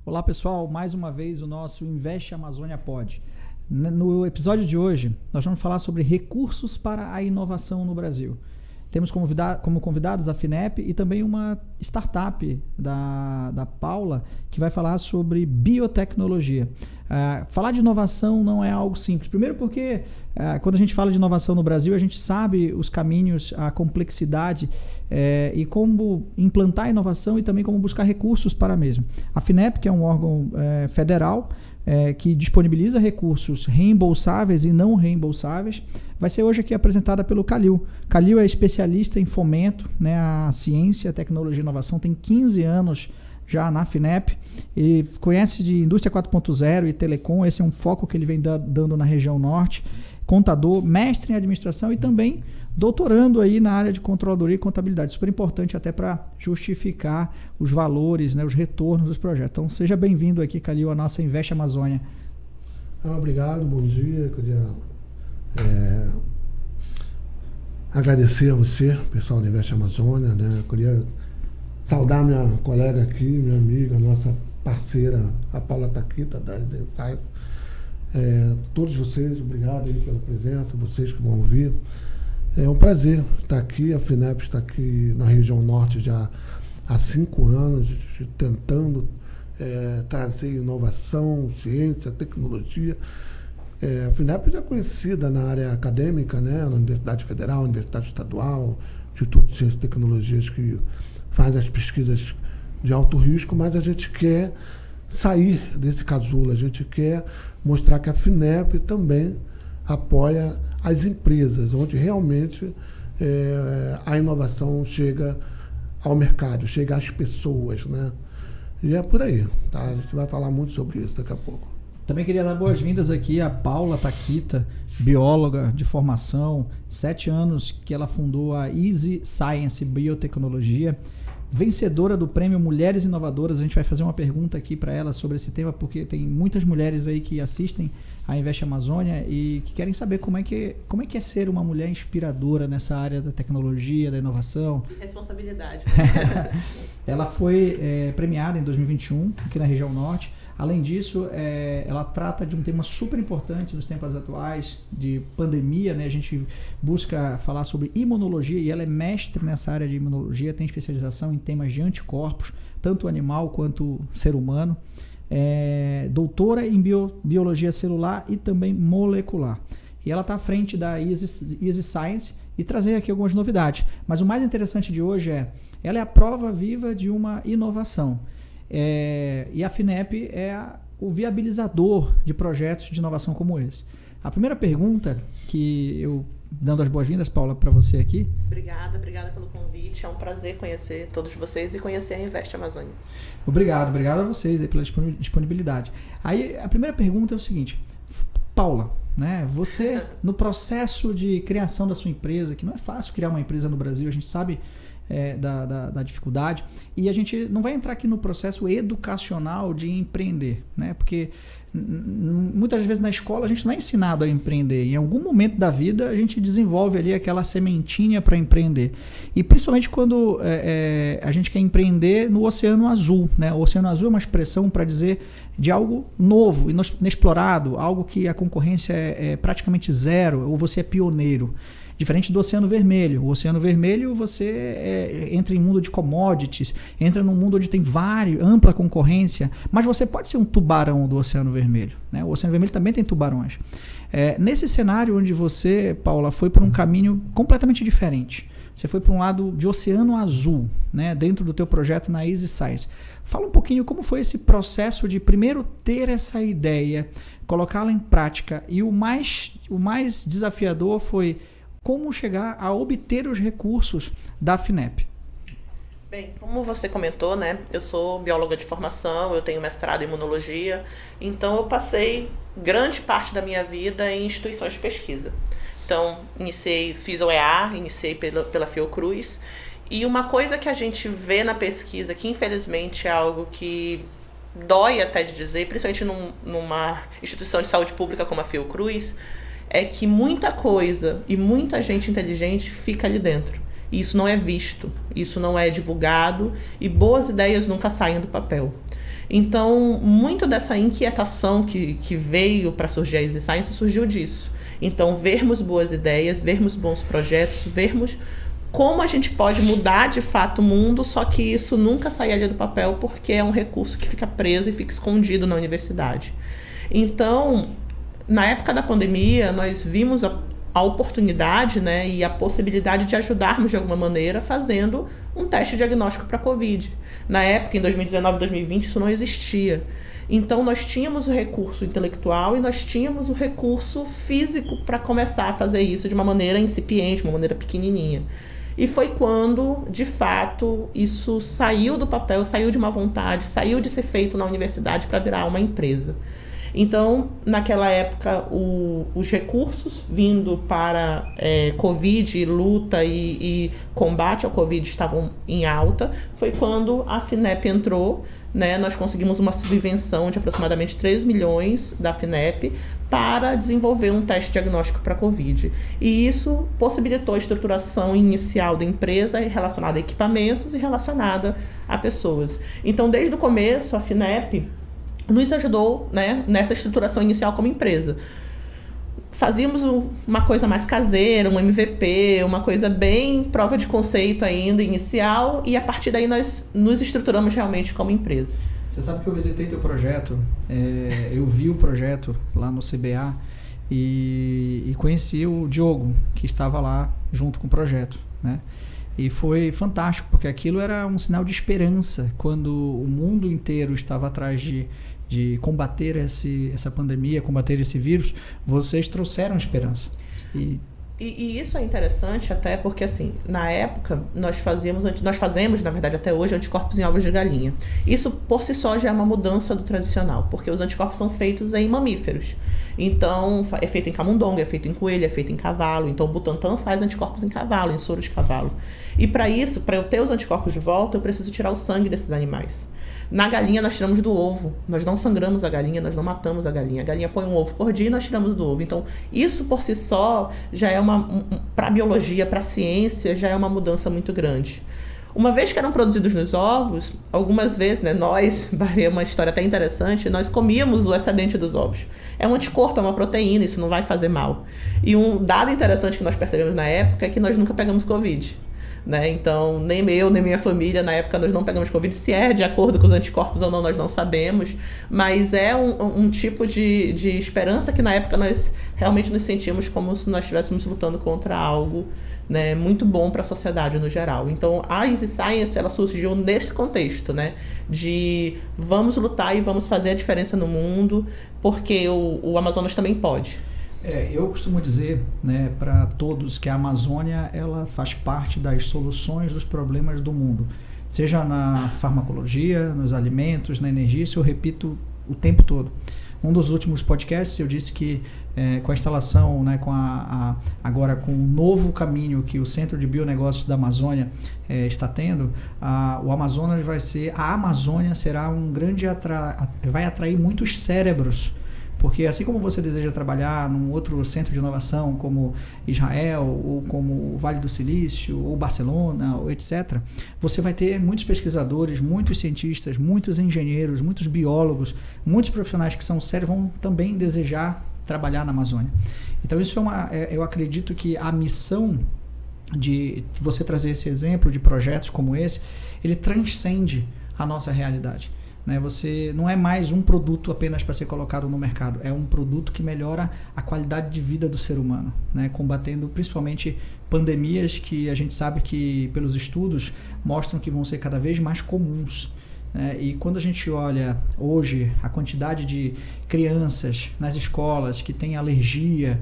Olá pessoal, mais uma vez o nosso Investe Amazônia Pod. No episódio de hoje, nós vamos falar sobre recursos para a inovação no Brasil. Temos como convidados a FINEP e também uma startup da Paula, que vai falar sobre biotecnologia. Falar de inovação não é algo simples. Primeiro porque quando a gente fala de inovação no Brasil, a gente sabe os caminhos, a complexidade e como implantar a inovação e também como buscar recursos para a mesma. A FINEP, que é um órgão federal, que disponibiliza recursos reembolsáveis e não reembolsáveis, vai ser hoje aqui apresentada pelo Calil. Calil é especialista em fomento, né, a ciência, a tecnologia e inovação, tem 15 anos já na FINEP, e conhece de indústria 4.0 e telecom, esse é um foco que ele vem dando na região norte, contador, mestre em administração e também doutorando aí na área de controladoria e contabilidade, super importante até para justificar os valores, né, os retornos dos projetos. Então seja bem-vindo aqui, Calil, à nossa Investe Amazônia. Obrigado, bom dia. Eu queria agradecer a você, pessoal da Investe Amazônia, né? Eu queria saudar minha colega aqui, minha amiga, nossa parceira, a Paula Taquita, da Insights. Todos vocês, obrigado aí pela presença, vocês que vão ouvir. É um prazer estar aqui. A FINEP está aqui na região norte já há 5 anos, tentando trazer inovação, ciência, tecnologia. A FINEP já é conhecida na área acadêmica, né? Na Universidade Federal, Universidade Estadual, Instituto de Ciências e Tecnologias, que faz as pesquisas de alto risco, mas a gente quer sair desse casulo, a gente quer mostrar que a FINEP também apoia as empresas, onde realmente a inovação chega ao mercado, chega às pessoas, né? E é por aí, tá? A gente vai falar muito sobre isso daqui a pouco. Também queria dar boas-vindas aqui a Paula Taquita, bióloga de formação, 7 anos que ela fundou a Easy Science Biotecnologia, vencedora do prêmio Mulheres Inovadoras. A gente vai fazer uma pergunta aqui para ela sobre esse tema, porque tem muitas mulheres aí que assistem a Investe Amazônia e que querem saber como é que é ser uma mulher inspiradora nessa área da tecnologia, da inovação. Que responsabilidade. Ela foi premiada em 2021 aqui na região norte. Além disso, ela trata de um tema super importante nos tempos atuais, de pandemia, né? A gente busca falar sobre imunologia e ela é mestre nessa área de imunologia, tem especialização em temas de anticorpos, tanto animal quanto ser humano. Doutora em biologia celular e também molecular. E ela está à frente da Easy Science e trazer aqui algumas novidades. Mas o mais interessante de hoje ela é a prova viva de uma inovação. E a FINEP é o viabilizador de projetos de inovação como esse. A primeira pergunta que eu, dando as boas-vindas, Paula, para você aqui. Obrigada pelo convite. É um prazer conhecer todos vocês e conhecer a Investe Amazônia. Obrigado a vocês aí pela disponibilidade. Aí a primeira pergunta é o seguinte, Paula, né? Você no processo de criação da sua empresa, que não é fácil criar uma empresa no Brasil, a gente sabe da dificuldade, e a gente não vai entrar aqui no processo educacional de empreender, né? Porque muitas vezes na escola a gente não é ensinado a empreender. Em algum momento da vida a gente desenvolve ali aquela sementinha para empreender. E principalmente quando a gente quer empreender no Oceano Azul, né? O Oceano Azul é uma expressão para dizer de algo novo, inexplorado, algo que a concorrência é praticamente zero, ou você é pioneiro. Diferente do Oceano Vermelho. O Oceano Vermelho você entra em mundo de commodities, entra num mundo onde tem ampla concorrência, mas você pode ser um tubarão do Oceano Vermelho, né? O Oceano Vermelho também tem tubarões. Nesse cenário onde você, Paula, foi por um caminho completamente diferente. Você foi para um lado de Oceano Azul, né? Dentro do teu projeto na Easy Science. Fala um pouquinho como foi esse processo de primeiro ter essa ideia, colocá-la em prática, e o mais desafiador foi como chegar a obter os recursos da FINEP. Bem, como você comentou, né? Eu sou bióloga de formação, eu tenho mestrado em imunologia, então eu passei grande parte da minha vida em instituições de pesquisa. Então, fiz o EA, iniciei pela Fiocruz, e uma coisa que a gente vê na pesquisa, que infelizmente é algo que dói até de dizer, principalmente numa instituição de saúde pública como a Fiocruz, é que muita coisa e muita gente inteligente fica ali dentro. E isso não é visto, isso não é divulgado e boas ideias nunca saem do papel. Então, muito dessa inquietação que veio para surgir a Easy Science surgiu disso. Então, vermos boas ideias, vermos bons projetos, vermos como a gente pode mudar de fato o mundo, só que isso nunca sairia do papel porque é um recurso que fica preso e fica escondido na universidade. Então, na época da pandemia, nós vimos a oportunidade, né, e a possibilidade de ajudarmos de alguma maneira fazendo um teste diagnóstico para Covid. Na época, em 2019, 2020, isso não existia. Então, nós tínhamos o recurso intelectual e nós tínhamos o recurso físico para começar a fazer isso de uma maneira incipiente, uma maneira pequenininha. E foi quando, de fato, isso saiu do papel, saiu de uma vontade, saiu de ser feito na universidade para virar uma empresa. Então, naquela época, os recursos vindo para Covid, luta e combate ao Covid estavam em alta. Foi quando a FINEP entrou, né? Nós conseguimos uma subvenção de aproximadamente 3 milhões da FINEP para desenvolver um teste diagnóstico para Covid. E isso possibilitou a estruturação inicial da empresa relacionada a equipamentos e relacionada a pessoas. Então, desde o começo, a FINEP nos ajudou, né, nessa estruturação inicial como empresa. Fazíamos uma coisa mais caseira, um MVP, uma coisa bem prova de conceito ainda, inicial, e a partir daí nós nos estruturamos realmente como empresa. Você sabe que eu visitei teu projeto, eu vi o projeto lá no CBA e conheci o Diogo, que estava lá junto com o projeto, né? E foi fantástico, porque aquilo era um sinal de esperança, quando o mundo inteiro estava atrás de combater essa pandemia, combater esse vírus, vocês trouxeram esperança. E isso é interessante até porque, assim, na época, nós fazemos, na verdade, até hoje, anticorpos em ovos de galinha. Isso, por si só, já é uma mudança do tradicional, porque os anticorpos são feitos em mamíferos. Então, é feito em camundongo, é feito em coelho, é feito em cavalo. Então, o Butantan faz anticorpos em cavalo, em soro de cavalo. E para isso, para eu ter os anticorpos de volta, eu preciso tirar o sangue desses animais. Na galinha, nós tiramos do ovo. Nós não sangramos a galinha, nós não matamos a galinha. A galinha põe um ovo por dia e nós tiramos do ovo. Então, isso por si só já é para a biologia, para a ciência, já é uma mudança muito grande. Uma vez que eram produzidos nos ovos, algumas vezes, né, é uma história até interessante, nós comíamos o excedente dos ovos. É um anticorpo, é uma proteína, isso não vai fazer mal. E um dado interessante que nós percebemos na época é que nós nunca pegamos Covid. Né? Então, nem eu, nem minha família, na época, nós não pegamos Covid. Se é de acordo com os anticorpos ou não, nós não sabemos. Mas é um tipo de esperança que, na época, nós realmente nos sentimos como se nós estivéssemos lutando contra algo, né, muito bom para a sociedade no geral. Então, a Easy Science, ela surgiu nesse contexto, né, de vamos lutar e vamos fazer a diferença no mundo, porque o Amazonas também pode. Eu costumo dizer, né, para todos que a Amazônia ela faz parte das soluções dos problemas do mundo, seja na farmacologia, nos alimentos, na energia. Isso eu repito o tempo todo. Um dos últimos podcasts eu disse que com a instalação, né, agora com o novo caminho que o Centro de Bionegócios da Amazônia está tendo, o Amazonas a Amazônia será um grande vai atrair muitos cérebros. Porque assim como você deseja trabalhar num outro centro de inovação como Israel, ou como o Vale do Silício, ou Barcelona, ou etc., você vai ter muitos pesquisadores, muitos cientistas, muitos engenheiros, muitos biólogos, muitos profissionais que são sérios vão também desejar trabalhar na Amazônia. Então isso eu acredito que a missão de você trazer esse exemplo de projetos como esse, ele transcende a nossa realidade. Você não é mais um produto apenas para ser colocado no mercado, é um produto que melhora a qualidade de vida do ser humano, né? Combatendo principalmente pandemias que a gente sabe que pelos estudos mostram que vão ser cada vez mais comuns. E quando a gente olha hoje a quantidade de crianças nas escolas que têm alergia,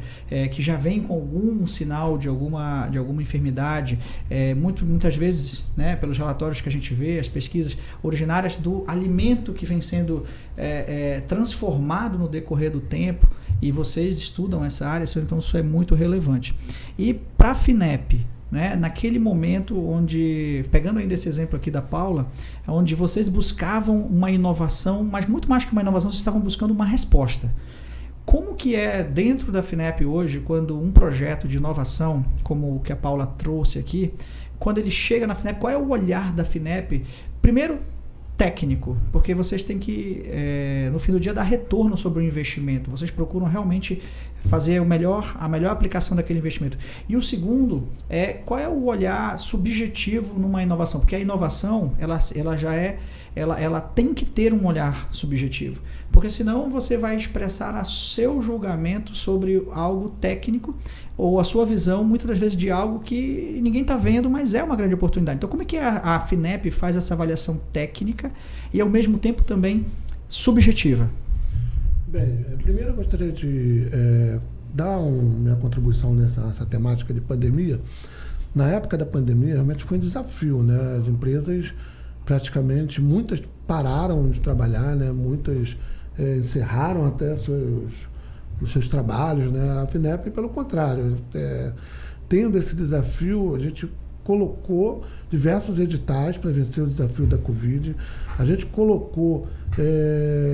que já vem com algum sinal de alguma enfermidade, muitas vezes, né, pelos relatórios que a gente vê, as pesquisas originárias do alimento que vem sendo transformado no decorrer do tempo, e vocês estudam essa área, então isso é muito relevante. E para a FINEP, né, naquele momento onde, pegando ainda esse exemplo aqui da Paula, onde vocês buscavam uma inovação, mas muito mais que uma inovação, vocês estavam buscando uma resposta. Como que é dentro da FINEP hoje, quando um projeto de inovação, como o que a Paula trouxe aqui, quando ele chega na FINEP, qual é o olhar da FINEP? Primeiro, técnico, porque vocês têm que, no fim do dia, dar retorno sobre o investimento. Vocês procuram realmente fazer a melhor aplicação daquele investimento. E o segundo é qual é o olhar subjetivo numa inovação, porque a inovação ela tem que ter um olhar subjetivo, porque senão você vai expressar seu julgamento sobre algo técnico ou a sua visão, muitas das vezes, de algo que ninguém está vendo, mas é uma grande oportunidade. Então, como é que a FINEP faz essa avaliação técnica e, ao mesmo tempo, também subjetiva? Bem, primeiro eu gostaria de dar minha contribuição nessa temática de pandemia. Na época da pandemia, realmente foi um desafio, né? As empresas, praticamente, muitas pararam de trabalhar, né? Muitas encerraram até os seus trabalhos, né? A FINEP, pelo contrário, tendo esse desafio, a gente colocou diversos editais para vencer o desafio da Covid. A gente colocou,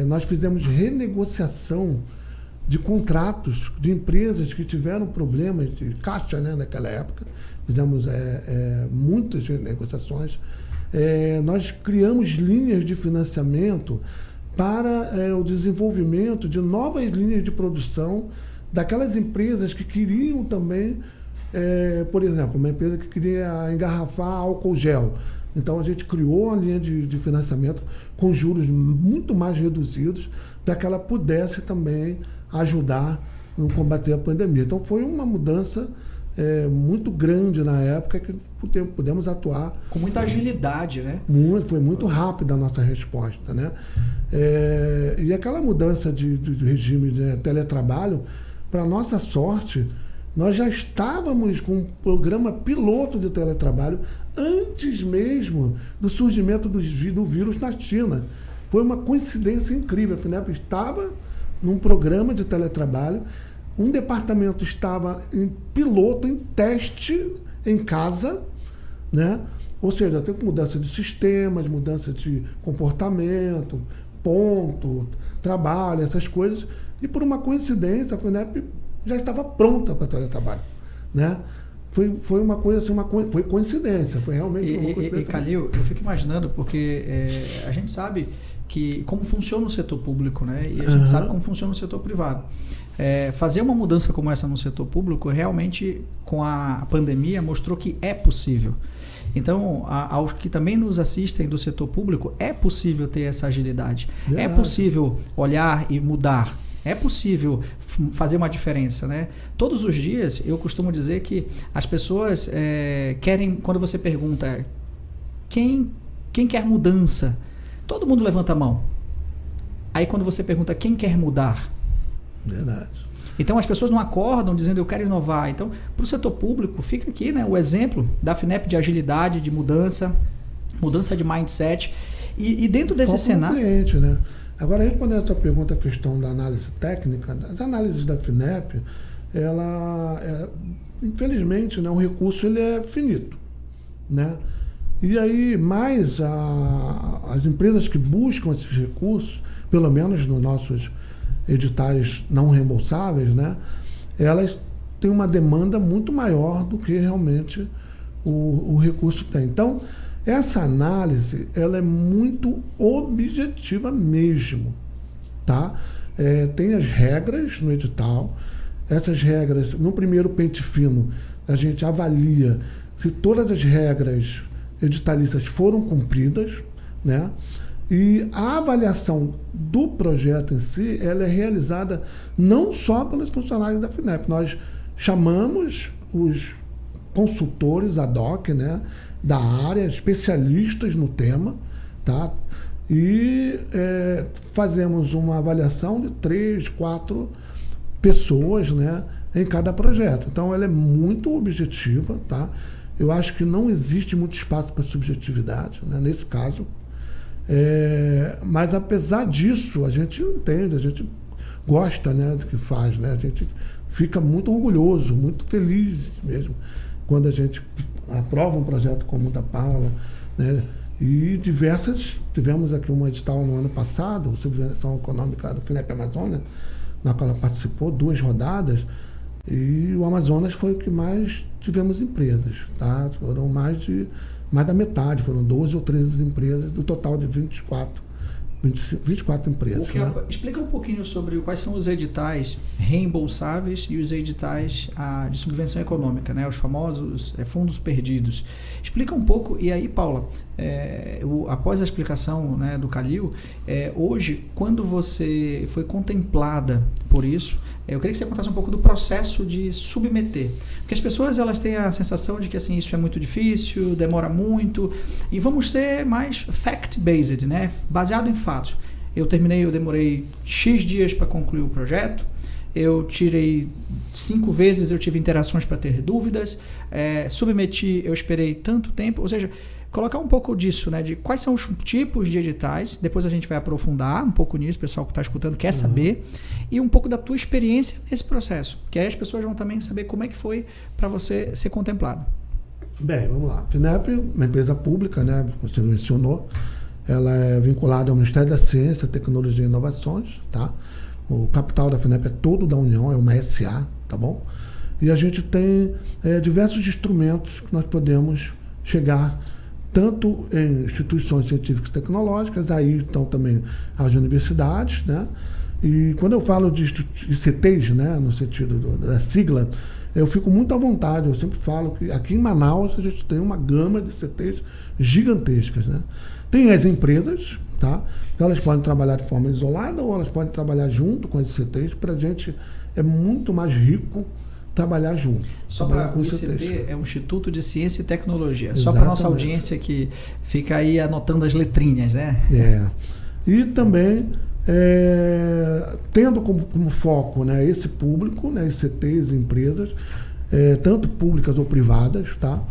nós fizemos renegociação de contratos de empresas que tiveram problemas de caixa, né, naquela época. Fizemos muitas negociações. Nós criamos linhas de financiamento para o desenvolvimento de novas linhas de produção daquelas empresas que queriam também, por exemplo, uma empresa que queria engarrafar álcool gel. Então a gente criou uma linha de financiamento com juros muito mais reduzidos para que ela pudesse também ajudar no combater a pandemia. Então foi uma mudança muito grande na época que pudemos atuar. Com muita agilidade, né? Foi muito rápida a nossa resposta, né? E aquela mudança de regime de teletrabalho, para nossa sorte, nós já estávamos com um programa piloto de teletrabalho antes mesmo do surgimento do vírus na China. Foi uma coincidência incrível. A FINEP estava num programa de teletrabalho, um departamento estava em piloto, em teste, em casa, né? Ou seja, tem mudança de sistemas, mudança de comportamento, ponto, trabalho, essas coisas. E por uma coincidência, a FINEP já estava pronta para teletrabalho, né? Foi uma coisa assim, foi coincidência, foi realmente uma coincidência. E Calil, eu fico imaginando, porque a gente sabe como funciona o setor público, né? E a gente sabe como funciona o setor privado. Fazer uma mudança como essa no setor público, realmente, com a pandemia, mostrou que é possível. Então, aos que também nos assistem do setor público, é possível ter essa agilidade. É possível olhar e mudar. É possível fazer uma diferença, né? Todos os dias, eu costumo dizer que as pessoas querem, quando você pergunta quem quer mudança, todo mundo levanta a mão. Aí quando você pergunta quem quer mudar, verdade. Então as pessoas não acordam dizendo eu quero inovar. Então, para o setor público, fica aqui, né, o exemplo da FINEP de agilidade, de mudança de mindset. E dentro desse cenário. Cliente, né? Agora, respondendo a sua pergunta, a questão da análise técnica, as análises da FINEP, infelizmente, né, o recurso ele é finito, né? E aí, mais as empresas que buscam esses recursos, pelo menos nos nossos editais não reembolsáveis, né, elas têm uma demanda muito maior do que realmente o recurso tem. Então, essa análise ela é muito objetiva mesmo, tá? Tem as regras no edital. Essas regras, no primeiro pente fino, a gente avalia se todas as regras editalícias foram cumpridas, né? E a avaliação do projeto em si, ela é realizada não só pelos funcionários da FINEP. Nós chamamos os consultores ad hoc, né, da área, especialistas no tema, tá? E fazemos uma avaliação de 3, 4 pessoas, né, em cada projeto. Então, ela é muito objetiva, tá? Eu acho que não existe muito espaço para subjetividade, né, nesse caso. Mas, apesar disso, a gente entende, a gente gosta, né, do que faz, né? A gente fica muito orgulhoso, muito feliz mesmo, quando a gente aprova um projeto como o da Paula, né? E tivemos aqui um edital no ano passado, Subvenção Econômica do FINEP Amazônia, na qual ela participou, 2 rodadas, e o Amazonas foi o que mais tivemos empresas, tá? Foram mais de mais da metade, foram 12 ou 13 empresas, do total de 24 empresas. Explica um pouquinho sobre quais são os editais reembolsáveis e os editais de subvenção econômica, né? Os famosos fundos perdidos. Explica um pouco, e aí, Paula, após a explicação, né, do Calil, hoje, quando você foi contemplada por isso, eu queria que você contasse um pouco do processo de submeter. Porque as pessoas, elas têm a sensação de que assim, isso é muito difícil, demora muito, e vamos ser mais fact-based, né? Baseado em fatos. Eu demorei X dias para concluir o projeto, eu tirei 5 vezes, eu tive interações para ter dúvidas, submeti, eu esperei tanto tempo, ou seja, colocar um pouco disso, né, de quais são os tipos de editais, depois a gente vai aprofundar um pouco nisso, o pessoal que está escutando quer saber, e um pouco da tua experiência nesse processo, que aí as pessoas vão também saber como é que foi para você ser contemplado. Bem, vamos lá. A FINEP, uma empresa pública, né, você mencionou, ela é vinculada ao Ministério da Ciência, Tecnologia e Inovações, tá? O capital da FINEP é todo da União, é uma SA, tá bom? E a gente tem diversos instrumentos que nós podemos chegar tanto em instituições científicas e tecnológicas, aí estão também as universidades, né? E quando eu falo de ICTs, né, no sentido da sigla, eu fico muito à vontade, eu sempre falo que aqui em Manaus a gente tem uma gama de ICTs gigantescas, né? Tem as empresas, tá? Elas podem trabalhar de forma isolada ou elas podem trabalhar junto com as ICTs. Para a gente é muito mais rico trabalhar junto. Só para o ICT é um Instituto de Ciência e Tecnologia. Exatamente. Só para a nossa audiência que fica aí anotando as letrinhas, né? E também tendo como foco, né, esse público, né, ICTs e empresas, tanto públicas ou privadas, tá?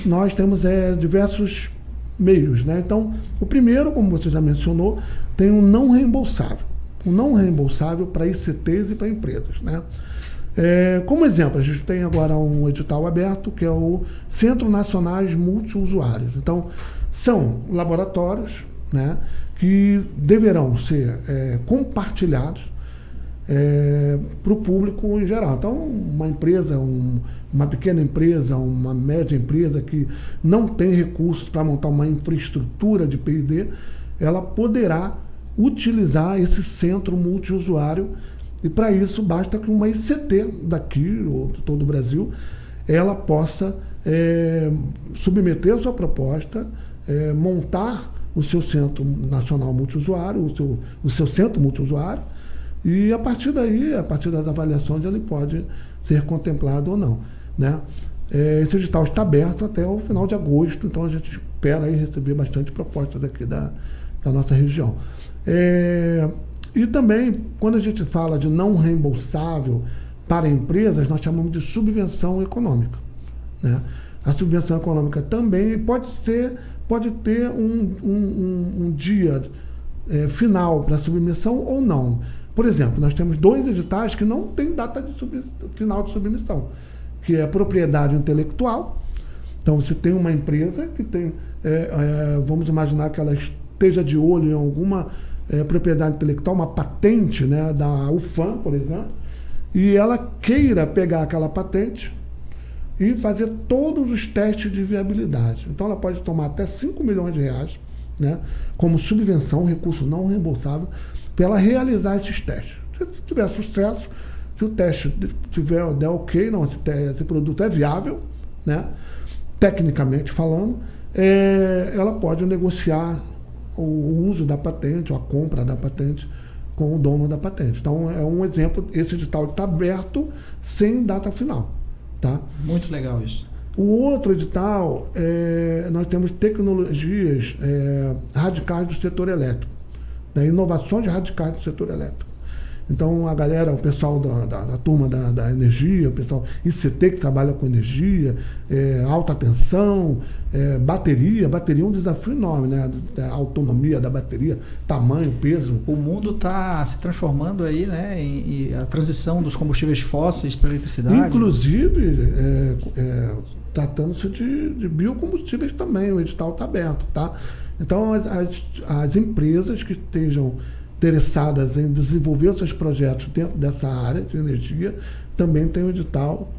Nós temos diversos meios, né? Então, o primeiro, como você já mencionou, tem um não reembolsável. O não reembolsável para ICTs e para empresas, né? Como exemplo, a gente tem agora um edital aberto, que é o Centro Nacionais Multiusuários. Então, são laboratórios, né, que deverão ser compartilhados para o público em geral. Então, uma empresa, uma pequena empresa, uma média empresa que não tem recursos para montar uma infraestrutura de P&D, ela poderá utilizar esse centro multiusuário, e para isso basta que uma ICT daqui, ou de todo o Brasil, ela possa submeter a sua proposta, montar o seu centro nacional multiusuário, o seu centro multiusuário, e a partir daí, a partir das avaliações, ele pode ser contemplado ou não, né? Esse edital está aberto até o final de agosto, então a gente espera aí receber bastante propostas aqui da nossa região. E também, quando a gente fala de não reembolsável para empresas, nós chamamos de subvenção econômica, né? A subvenção econômica também pode ter um dia final para submissão ou não. Por exemplo, nós temos 2 editais que não têm data de final de submissão, que é a propriedade intelectual. Então, você tem uma empresa que tem, vamos imaginar que ela esteja de olho em alguma propriedade intelectual, uma patente, né, da UFAM, por exemplo, e ela queira pegar aquela patente e fazer todos os testes de viabilidade. Então, ela pode tomar até 5 milhões de reais, né, como subvenção, recurso não reembolsável, para ela realizar esses testes. Se tiver sucesso, se o teste der ok, não, esse produto é viável, né, tecnicamente falando, ela pode negociar o uso da patente, ou a compra da patente com o dono da patente. Então, é um exemplo, esse edital está aberto sem data final. Tá? Muito legal isso. O outro edital, nós temos tecnologias radicais do setor elétrico, né? Inovações radicais do setor elétrico. Então, o pessoal da turma da energia, o pessoal ICT que trabalha com energia, alta tensão, bateria é um desafio enorme, né? A autonomia da bateria, tamanho, peso. O mundo está se transformando aí, né? E a transição dos combustíveis fósseis para a eletricidade. Inclusive, tratando-se de biocombustíveis também, o edital está aberto, tá? Então, as empresas que estejam interessadas em desenvolver seus projetos dentro dessa área de energia, também tem o edital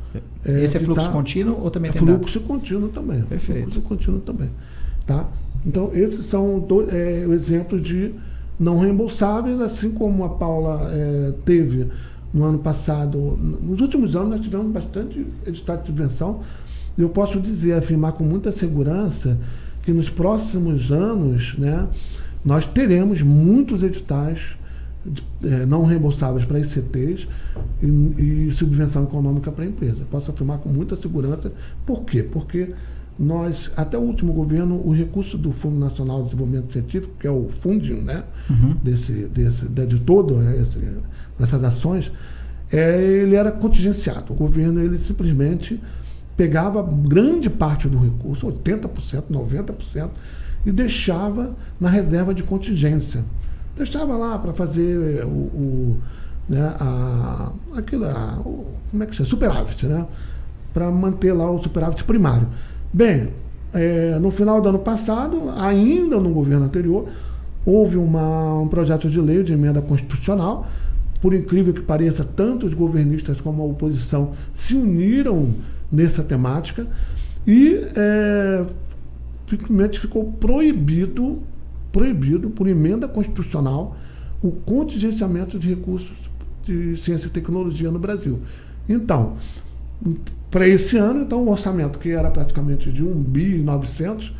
Esse é fluxo contínuo ou também tem data? Fluxo contínuo também. Perfeito. Fluxo contínuo também. Tá? Então, esses são exemplos de não reembolsáveis, assim como a Paula teve no ano passado. Nos últimos anos, nós tivemos bastante editais de subvenção. E eu posso dizer, afirmar com muita segurança, que nos próximos anos, né, nós teremos muitos editais não reembolsáveis para ICTs e subvenção econômica para a empresa. Posso afirmar com muita segurança. Por quê? Porque nós, até o último governo, o recurso do Fundo Nacional de Desenvolvimento Científico, que é o funding, né, de todo essas ações, ele era contingenciado. O governo, ele simplesmente pegava grande parte do recurso, 80%, 90%, e deixava na reserva de contingência. Deixava lá para fazer como é que chama? Superávit, né? Para manter lá o superávit primário. Bem, no final do ano passado, ainda no governo anterior, houve um projeto de lei de emenda constitucional. Por incrível que pareça, tanto os governistas como a oposição se uniram nessa temática e simplesmente ficou proibido por emenda constitucional o contingenciamento de recursos de ciência e tecnologia no Brasil. Então, para esse ano, o orçamento, que era praticamente de 1,9 bi,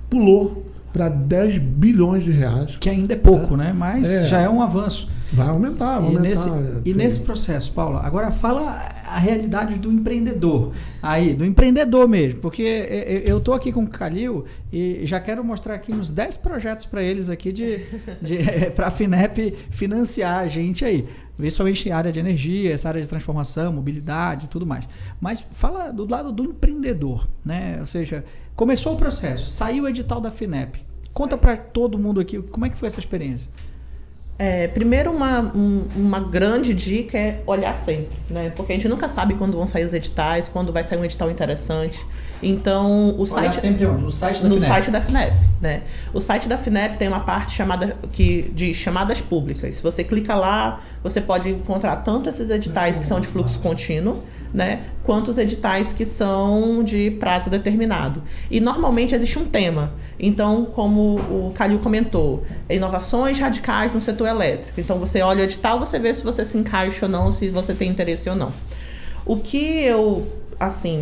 pulou para 10 bilhões de reais. Que ainda é pouco, né? Mas já é um avanço. Vai aumentar, vai aumentar. Nesse processo, Paula, agora fala a realidade do empreendedor. Aí, do empreendedor mesmo. Porque eu estou aqui com o Calil e já quero mostrar aqui uns 10 projetos para eles aqui para a FINEP financiar a gente aí. Principalmente área de energia, essa área de transformação, mobilidade e tudo mais. Mas fala do lado do empreendedor, né? Ou seja, começou o processo, saiu o edital da FINEP. Conta para todo mundo aqui como é que foi essa experiência. Primeiro, uma grande dica é olhar sempre, né? Porque a gente nunca sabe quando vão sair os editais, quando vai sair um edital interessante. Então, olhar sempre onde? No site da FINEP? No site da FINEP, né? O site da FINEP tem uma parte de chamadas públicas. Se você clica lá, você pode encontrar tanto esses editais que são de fluxo contínuo, né, quanto os editais que são de prazo determinado. E normalmente existe um tema. Então, como o Calil comentou, inovações radicais no setor elétrico. Então, você olha o edital, você vê se você se encaixa ou não, se você tem interesse ou não. O que eu,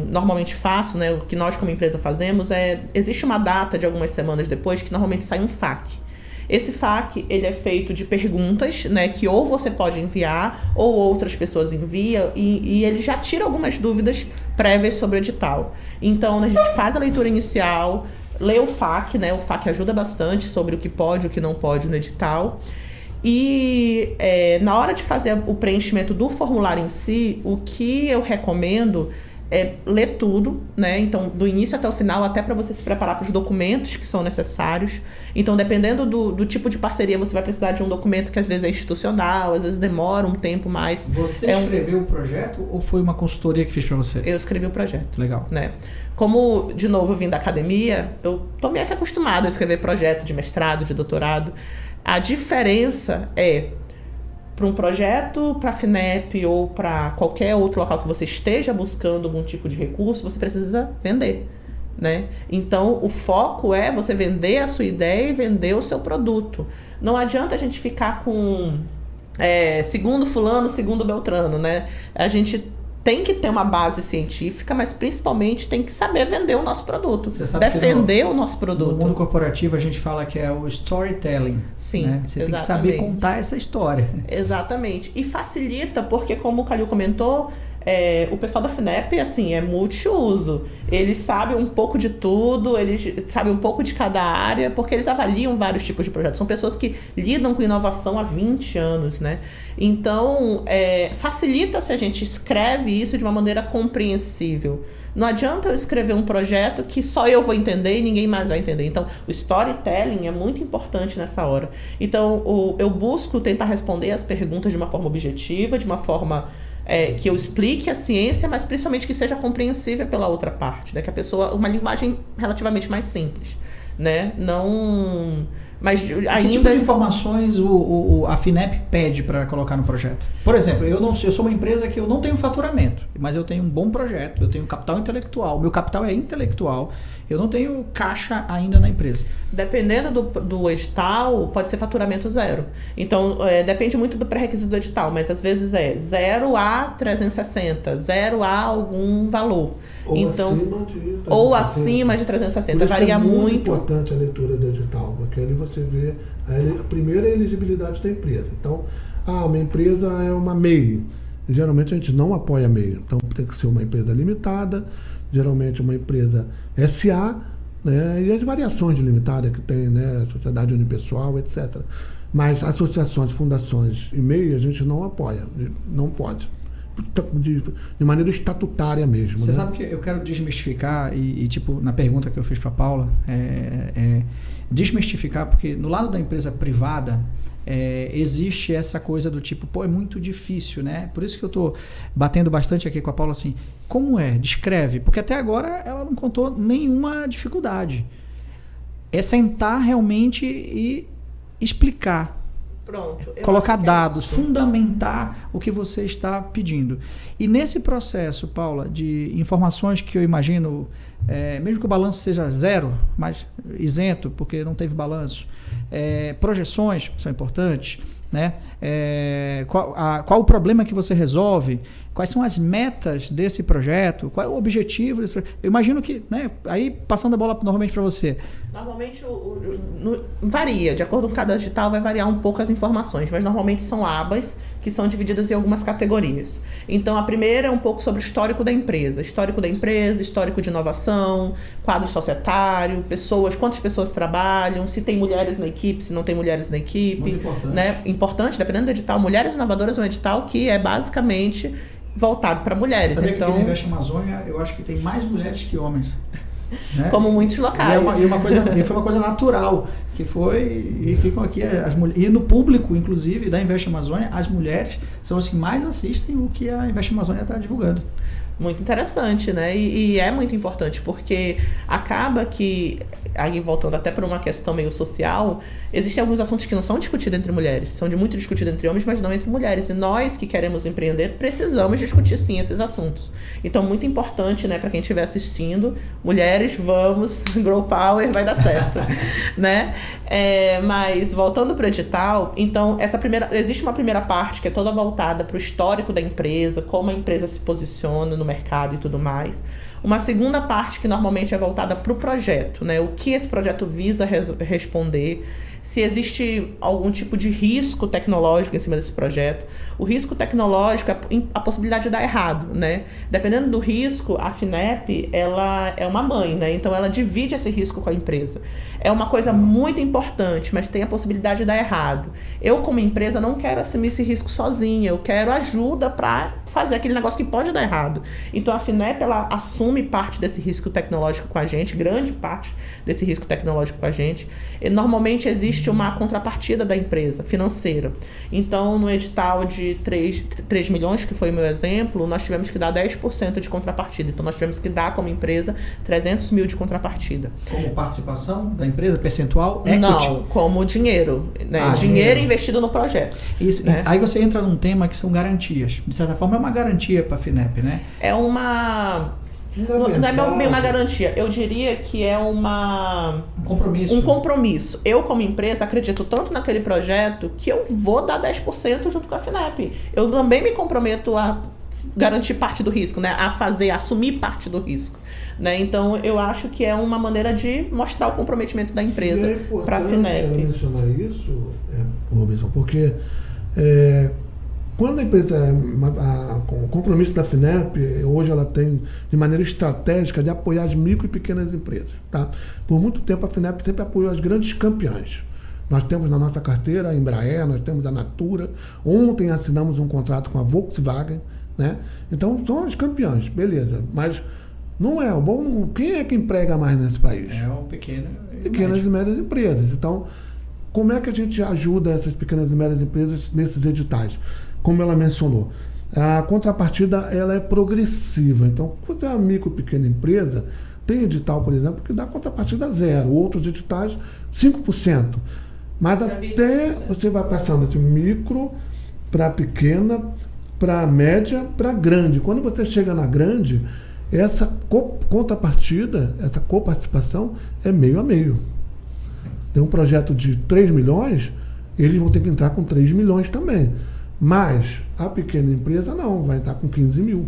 normalmente faço, né, o que nós como empresa fazemos existe uma data de algumas semanas depois que normalmente sai um FAQ. Esse FAQ, ele é feito de perguntas, né, que ou você pode enviar ou outras pessoas enviam e ele já tira algumas dúvidas prévias sobre o edital. Então, a gente faz a leitura inicial, lê o FAQ, né, o FAQ ajuda bastante sobre o que pode e o que não pode no edital. E na hora de fazer o preenchimento do formulário em si, o que eu recomendo ler tudo, né? Então, do início até o final, até para você se preparar para os documentos que são necessários. Então, dependendo do tipo de parceria, você vai precisar de um documento que às vezes é institucional, às vezes demora um tempo mais. Você escreveu o projeto ou foi uma consultoria que fez para você? Eu escrevi o projeto. Legal. Né? Como, de novo, eu vim da academia, eu tô meio que acostumado a escrever projeto de mestrado, de doutorado. A diferença para um projeto, para a FINEP ou para qualquer outro local que você esteja buscando algum tipo de recurso, você precisa vender, né? Então, o foco é você vender a sua ideia e vender o seu produto. Não adianta a gente ficar com segundo fulano, segundo Beltrano, né? A gente tem que ter uma base científica, mas principalmente tem que saber vender o nosso produto. Você sabe defender o nosso produto. No mundo corporativo a gente fala que é o storytelling. Sim, né? Você tem que saber contar essa história. Exatamente. E facilita, porque como o Calil comentou, o pessoal da FINEP, é multiuso. Eles sabem um pouco de tudo, eles sabem um pouco de cada área, porque eles avaliam vários tipos de projetos. São pessoas que lidam com inovação há 20 anos, né? Então, facilita se a gente escreve isso de uma maneira compreensível. Não adianta eu escrever um projeto que só eu vou entender e ninguém mais vai entender. Então, o storytelling é muito importante nessa hora. Então, eu busco tentar responder as perguntas de uma forma objetiva, de uma forma que eu explique a ciência, mas principalmente que seja compreensível pela outra parte, né? Que a pessoa, uma linguagem relativamente mais simples, né? Não... Mas Que tipo ainda... de informações a FINEP pede para colocar no projeto? Por exemplo, eu sou uma empresa que eu não tenho faturamento, mas eu tenho um bom projeto, eu tenho capital intelectual, meu capital é intelectual, eu não tenho caixa ainda na empresa. Dependendo do edital, pode ser faturamento zero. Então, depende muito do pré-requisito do edital, mas às vezes é 0 a 360, 0 a algum valor. Ou então, acima de 360. Ou acima de 360, varia muito. É muito importante a leitura do edital, porque ali você vê a primeira elegibilidade da empresa. Então, uma empresa é uma MEI. Geralmente a gente não apoia MEI. Então, tem que ser uma empresa limitada, geralmente uma empresa SA, né, e as variações de limitada que tem, né, sociedade unipessoal, etc. Mas associações, fundações e MEI a gente não apoia, não pode. De maneira estatutária mesmo. Você né? sabe que eu quero desmistificar e tipo, na pergunta que eu fiz para Paula, desmistificar, porque no lado da empresa privada existe essa coisa do tipo, pô, é muito difícil, né? Por isso que eu tô batendo bastante aqui com a Paula assim, como é? Descreve, porque até agora ela não contou nenhuma dificuldade. É sentar realmente e explicar. Pronto. Colocar dados, fundamentar o que você está pedindo. E nesse processo, Paula, de informações que eu imagino, mesmo que o balanço seja zero, mas isento, porque não teve balanço, projeções são importantes, né? Qual o problema que você resolve, quais são as metas desse projeto, qual é o objetivo desse projeto. Eu imagino que, né, aí passando a bola normalmente para você. Normalmente varia, de acordo com cada edital vai variar um pouco as informações, mas normalmente são abas que são divididas em algumas categorias. Então a primeira é um pouco sobre o histórico da empresa, histórico de inovação, quadro societário, quantas pessoas trabalham, se tem mulheres na equipe, se não tem mulheres na equipe. Muito importante. Né? Importante, dependendo do edital, Mulheres Inovadoras é um edital que é basicamente voltado para mulheres. Você sabia então, que aqui no Invest Amazônia eu acho que tem mais mulheres que homens. Né? Como muitos locais. E foi uma coisa natural, que foi, e ficam aqui as mulheres, e no público, inclusive, da Invest Amazônia, as mulheres são as que mais assistem o que a Invest Amazônia está divulgando. Muito interessante, né? E é muito importante, porque acaba que, aí voltando até para uma questão meio social, existem alguns assuntos que não são discutidos entre mulheres, são muito discutidos entre homens, mas não entre mulheres. E nós que queremos empreender, precisamos discutir sim esses assuntos. Então, muito importante, né, para quem estiver assistindo, mulheres, vamos, Grow Power, vai dar certo, né? Mas voltando para o edital, então, existe uma primeira parte que é toda voltada para o histórico da empresa, como a empresa se posiciona no mercado e tudo mais. Uma segunda parte que normalmente é voltada para o projeto, né? O que esse projeto visa responder, se existe algum tipo de risco tecnológico em cima desse projeto. O risco tecnológico é a possibilidade de dar errado, né? Dependendo do risco, a FINEP, ela é uma mãe, né? Então ela divide esse risco com a empresa. É uma coisa muito importante, mas tem a possibilidade de dar errado. Eu, como empresa, não quero assumir esse risco sozinha, eu quero ajuda para fazer aquele negócio que pode dar errado. Então a FINEP, ela assume parte desse risco tecnológico com a gente, grande parte desse risco tecnológico com a gente. E normalmente existe uma contrapartida da empresa, financeira. Então, no edital de 3 milhões, que foi o meu exemplo, nós tivemos que dar 10% de contrapartida. Então, nós tivemos que dar como empresa 300 mil de contrapartida. Como participação da empresa, percentual, equity? Não, como dinheiro. Né? Dinheiro investido no projeto. Isso, né? Aí você entra num tema que são garantias. De certa forma, é uma garantia para a FINEP, né? É uma... Não é meio uma garantia, eu diria que é um compromisso. Eu, como empresa, acredito tanto naquele projeto que eu vou dar 10% junto com a FINEP. Eu também me comprometo a garantir parte do risco, né? Assumir parte do risco. Né? Então, eu acho que é uma maneira de mostrar o comprometimento da empresa para a FINEP. Eu mencionar isso, Robinson, porque quando a empresa, com o compromisso da FINEP, hoje ela tem, de maneira estratégica, de apoiar as micro e pequenas empresas. Tá? Por muito tempo, a FINEP sempre apoiou as grandes campeãs. Nós temos na nossa carteira a Embraer, nós temos a Natura. Ontem assinamos um contrato com a Volkswagen. Né? Então, são as campeãs, beleza. Mas não é o bom. Quem é que emprega mais nesse país? É o pequenas e médias empresas. Então, como é que a gente ajuda essas pequenas e médias empresas nesses editais? Como ela mencionou, a contrapartida ela é progressiva. Então, quando você é uma micro e pequena empresa, tem edital, por exemplo, que dá contrapartida zero, outros editais 5%. Mas até você vai passando de micro para pequena, para média, para grande. Quando você chega na grande, essa contrapartida, essa coparticipação é meio a meio. Tem um projeto de 3 milhões, eles vão ter que entrar com 3 milhões também. Mas a pequena empresa não, vai entrar com 15 mil.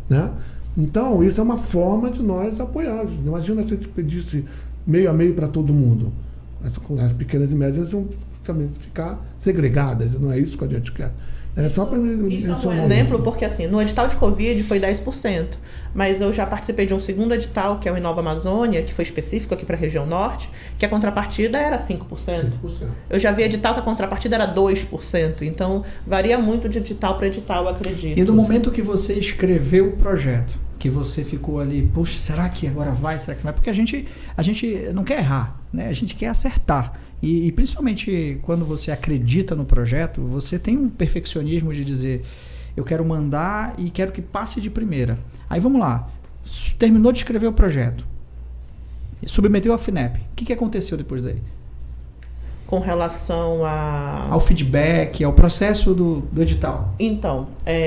Né? Então, isso é uma forma de nós apoiarmos. Imagina se a gente pedisse meio a meio para todo mundo. As pequenas e médias vão também ficar segregadas, não é isso que a gente quer. É só para isso é um exemplo, porque assim, no edital de Covid foi 10%, mas eu já participei de um segundo edital, que é o Inova Amazônia, que foi específico aqui para a região norte, que a contrapartida era 5%. Eu já vi edital que a contrapartida era 2%, então varia muito de edital para edital, eu acredito. E do momento que você escreveu o projeto, que você ficou ali, puxa, será que agora vai, será que não vai? Porque a gente não quer errar, né? A gente quer acertar. E principalmente quando você acredita no projeto, você tem um perfeccionismo de dizer, eu quero mandar e quero que passe de primeira. Aí vamos lá, terminou de escrever o projeto, submeteu à FINEP. O que aconteceu depois daí? Com relação ao feedback, ao processo do edital? Então,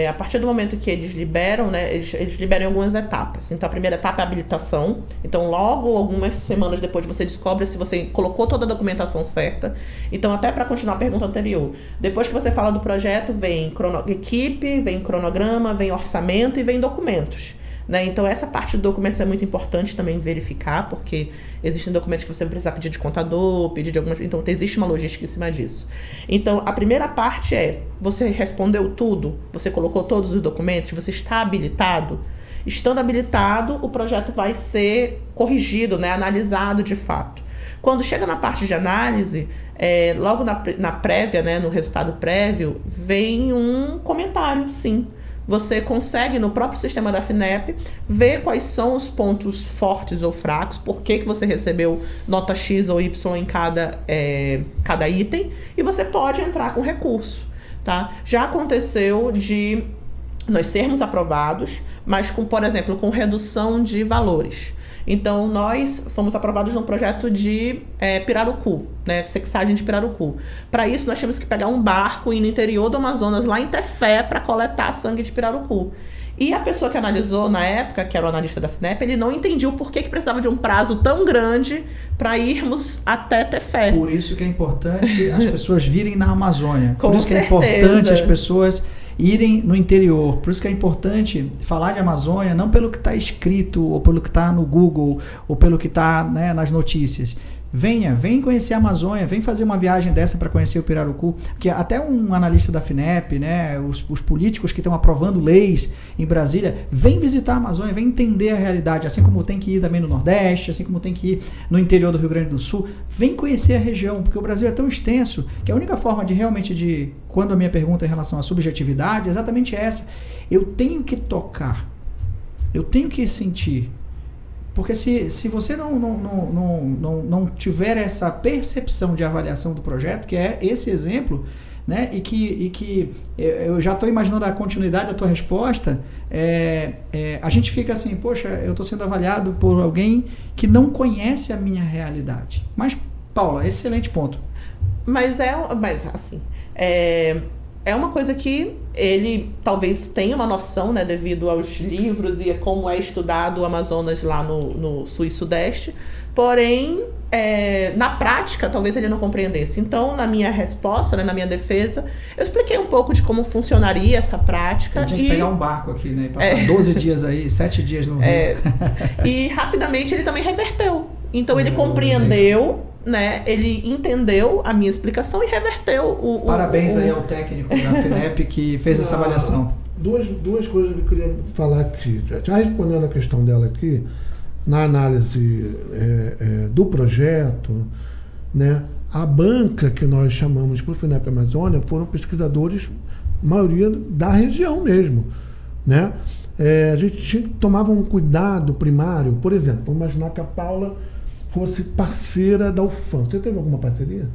a partir do momento que eles liberam, né, eles liberam em algumas etapas. Então, a primeira etapa é a habilitação. Então, logo, algumas semanas depois, você descobre se você colocou toda a documentação certa. Então, até para continuar a pergunta anterior, depois que você fala do projeto, vem equipe, vem cronograma, vem orçamento e vem documentos. Né? Então, essa parte de documentos é muito importante também verificar, porque existem documentos que você vai precisar pedir de contador, pedir de algumas... Então, existe uma logística em cima disso. Então, a primeira parte é, você respondeu tudo, você colocou todos os documentos, você está habilitado. Estando habilitado, o projeto vai ser corrigido, né? Analisado de fato. Quando chega na parte de análise, logo na prévia, né? No resultado prévio, vem um comentário, sim. Você consegue, no próprio sistema da FINEP, ver quais são os pontos fortes ou fracos, por que você recebeu nota X ou Y em cada item, e você pode entrar com recurso. Tá? Já aconteceu de nós sermos aprovados, mas, por exemplo, com redução de valores. Então, nós fomos aprovados num projeto de pirarucu, né, sexagem de pirarucu. Para isso, nós tínhamos que pegar um barco e ir no interior do Amazonas, lá em Tefé, para coletar sangue de pirarucu. E a pessoa que analisou na época, que era o analista da FINEP, ele não entendia o porquê que precisava de um prazo tão grande para irmos até Tefé. Por isso que é importante as pessoas virem na Amazônia. Com Por isso que é importante as pessoas irem no interior. Por isso que é importante falar de Amazônia não pelo que está escrito, ou pelo que está no Google, ou pelo que está, né, nas notícias. Vem conhecer a Amazônia, vem fazer uma viagem dessa para conhecer o pirarucu, que até um analista da FINEP, né, os políticos que estão aprovando leis em Brasília, vem visitar a Amazônia, vem entender a realidade, assim como tem que ir também no Nordeste, assim como tem que ir no interior do Rio Grande do Sul, vem conhecer a região, porque o Brasil é tão extenso que a única forma de realmente, quando a minha pergunta em relação à subjetividade, é exatamente essa. Eu tenho que tocar, eu tenho que sentir. Porque se você não tiver essa percepção de avaliação do projeto, que é esse exemplo, né, e que eu já estou imaginando a continuidade da tua resposta, a gente fica assim, poxa, eu estou sendo avaliado por alguém que não conhece a minha realidade. Mas, Paula, excelente ponto. Mas assim, é uma coisa que ele talvez tenha uma noção, né, devido aos livros e a como é estudado o Amazonas lá no Sul e Sudeste, porém, na prática, talvez ele não compreendesse. Então, na minha resposta, né, na minha defesa, eu expliquei um pouco de como funcionaria essa prática. A gente tinha que pegar um barco aqui, né, e passar 12 dias aí, 7 dias no Rio. E rapidamente ele também reverteu. Então, ele compreendeu, né, ele entendeu a minha explicação e reverteu Parabéns aí ao técnico da FINEP que fez essa avaliação. Duas coisas que eu queria falar aqui. Já respondendo a questão dela aqui, na análise do projeto, né, a banca que nós chamamos por FINEP Amazônia foram pesquisadores, maioria da região mesmo, né? A gente tomava um cuidado primário, por exemplo, vamos imaginar que a Paula fosse parceira da UFAM. Você teve alguma parceria?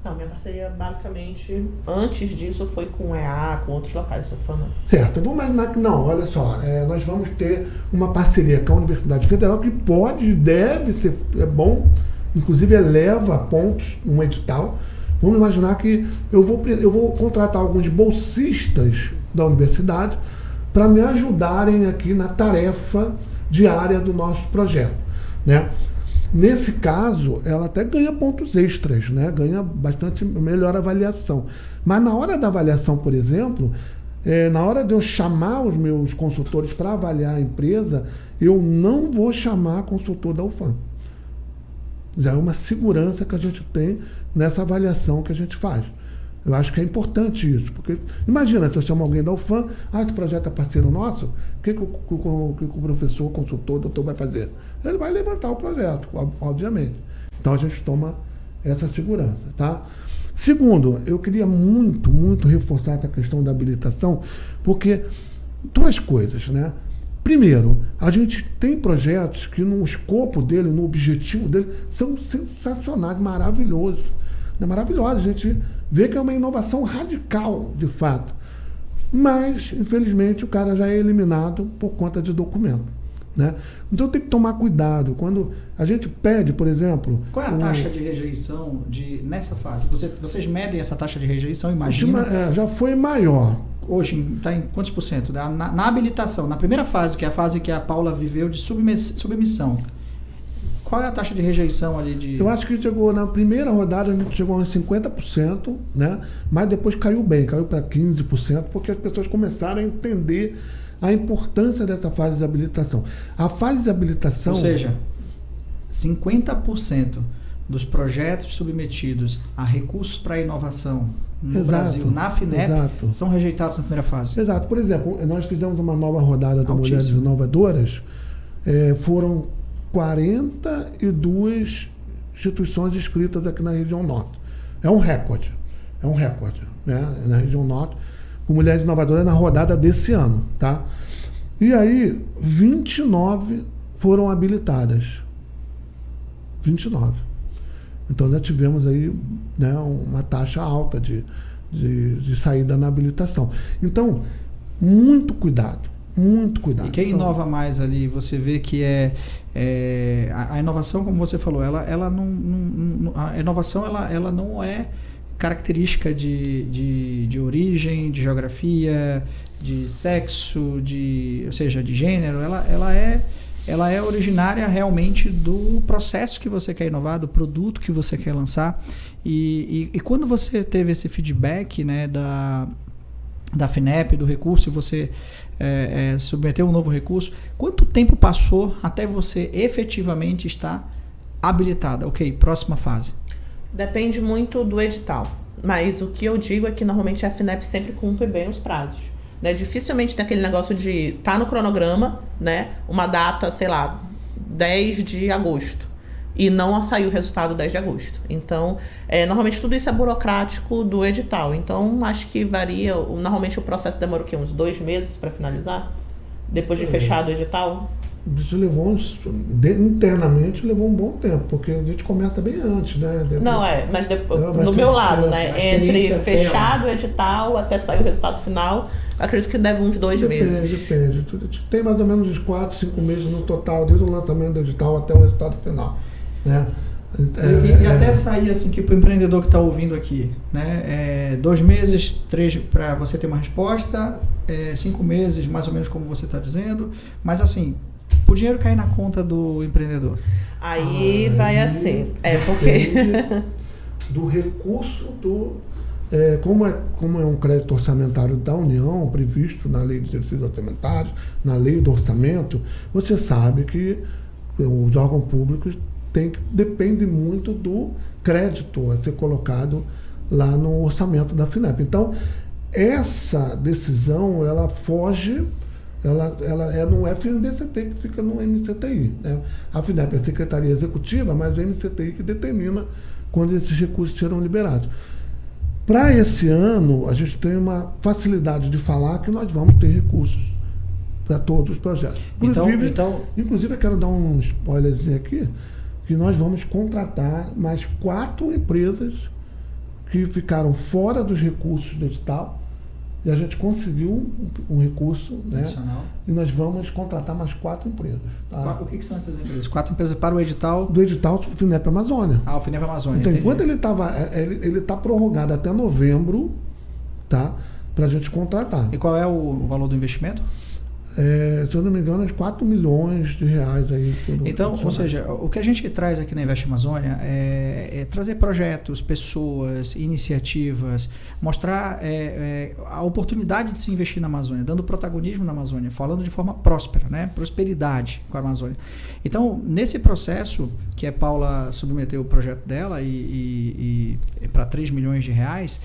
Não, minha parceria basicamente, antes disso, foi com o EA, com outros locais da UFAM. Certo, vamos imaginar que não, olha só, nós vamos ter uma parceria com a Universidade Federal que pode, deve ser, é bom inclusive eleva pontos um edital. Vamos imaginar que eu vou contratar alguns bolsistas da universidade para me ajudarem aqui na tarefa diária do nosso projeto, né? Nesse caso, ela até ganha pontos extras, né? Ganha bastante melhor avaliação. Mas na hora da avaliação, por exemplo, na hora de eu chamar os meus consultores para avaliar a empresa, eu não vou chamar consultor da UFAM. Já é uma segurança que a gente tem nessa avaliação que a gente faz. Eu acho que é importante isso, porque imagina se eu chamo alguém da UFAM, esse projeto é parceiro nosso, o que o professor, consultor, doutor vai fazer? Ele vai levantar o projeto, obviamente. Então a gente toma essa segurança, tá? Segundo, eu queria muito reforçar essa questão da habilitação, porque duas coisas, né? Primeiro, a gente tem projetos que no escopo dele, no objetivo dele, são sensacionais, maravilhosos. É maravilhoso, a gente vê que é uma inovação radical, de fato. Mas, infelizmente, o cara já é eliminado por conta de documento, né? Então tem que tomar cuidado. Quando a gente pede, por exemplo... Qual é a taxa de rejeição nessa fase? Vocês medem essa taxa de rejeição, imagina? Já foi maior. Hoje está em quantos por cento? Na habilitação, na primeira fase, que é a fase que a Paula viveu de submissão. Qual é a taxa de rejeição ali de... Eu acho que chegou na primeira rodada, a gente chegou a uns 50%, né? Mas depois caiu para 15%, porque as pessoas começaram a entender a importância dessa fase de habilitação. A fase de habilitação... Ou seja, 50% dos projetos submetidos a recursos para inovação no Brasil, na FINEP, são rejeitados na primeira fase. Exato. Por exemplo, nós fizemos uma nova rodada de Mulheres Inovadoras, foram 42 instituições inscritas aqui na região norte. É um recorde, né? Na região norte, com Mulheres Inovadoras na rodada desse ano, tá? E aí, 29 foram habilitadas. 29. Então, já tivemos aí, né, uma taxa alta de saída na habilitação. Então, muito cuidado. Muito cuidado. E quem inova mais ali, você vê que a inovação, como você falou, a inovação ela não é característica de origem, de geografia, de sexo, ou seja, de gênero. Ela é originária realmente do processo que você quer inovar, do produto que você quer lançar. E quando você teve esse feedback, né, da FINEP, do recurso, e você submeteu um novo recurso, quanto tempo passou até você efetivamente estar habilitada? Ok, próxima fase. Depende muito do edital, mas o que eu digo é que normalmente a FINEP sempre cumpre bem os prazos, né? Dificilmente tem aquele negócio de tá no cronograma, né, uma data, sei lá, 10 de agosto, e não saiu o resultado 10 de agosto. Então, normalmente tudo isso é burocrático do edital. Então, acho que varia. Normalmente o processo demora o quê? Uns 2 meses para finalizar? Depois de fechado o edital? Isso levou internamente levou um bom tempo, porque a gente começa bem antes, né? Depois, não, mas no meu lado, né? Entre fechado o edital até sair o resultado final, acredito que deve uns 2 meses. Depende. Tem mais ou menos uns 4, 5 meses no total, desde o lançamento do edital até o resultado final, né? E até sair assim, que para o empreendedor que está ouvindo aqui, né, 2 meses, 3 para você ter uma resposta, 5 meses, mais ou menos como você está dizendo, mas assim, o dinheiro cair na conta do empreendedor. Aí vai assim, porque do recurso como é um crédito orçamentário da União, previsto na Lei de Exercícios Orçamentários, na Lei do Orçamento, você sabe que os órgãos públicos depende muito do crédito a ser colocado lá no orçamento da FINEP. Então, essa decisão, ela foge, ela é no FNDCT, que fica no MCTI, né? A FINEP é a Secretaria Executiva, mas o MCTI que determina quando esses recursos serão liberados. Para esse ano, a gente tem uma facilidade de falar que nós vamos ter recursos para todos os projetos. Inclusive, eu quero dar um spoilerzinho aqui, que nós vamos contratar mais 4 empresas que ficaram fora dos recursos do edital e a gente conseguiu um recurso, né? Adicional. E nós vamos contratar mais 4 empresas. Tá? O que são essas empresas? 4 empresas para o edital? Do edital FINEP Amazônia. O FINEP Amazônia. Então, entendi. enquanto ele está prorrogado até novembro, tá? Para a gente contratar. E qual é o valor do investimento? Se eu não me engano, é de 4 milhões de reais aí. Então, ou seja, o que a gente traz aqui na Invest Amazônia é trazer projetos, pessoas, iniciativas, mostrar a oportunidade de se investir na Amazônia, dando protagonismo na Amazônia, falando de forma próspera, né? Prosperidade com a Amazônia. Então, nesse processo, que a Paula submeteu o projeto dela e para 3 milhões de reais,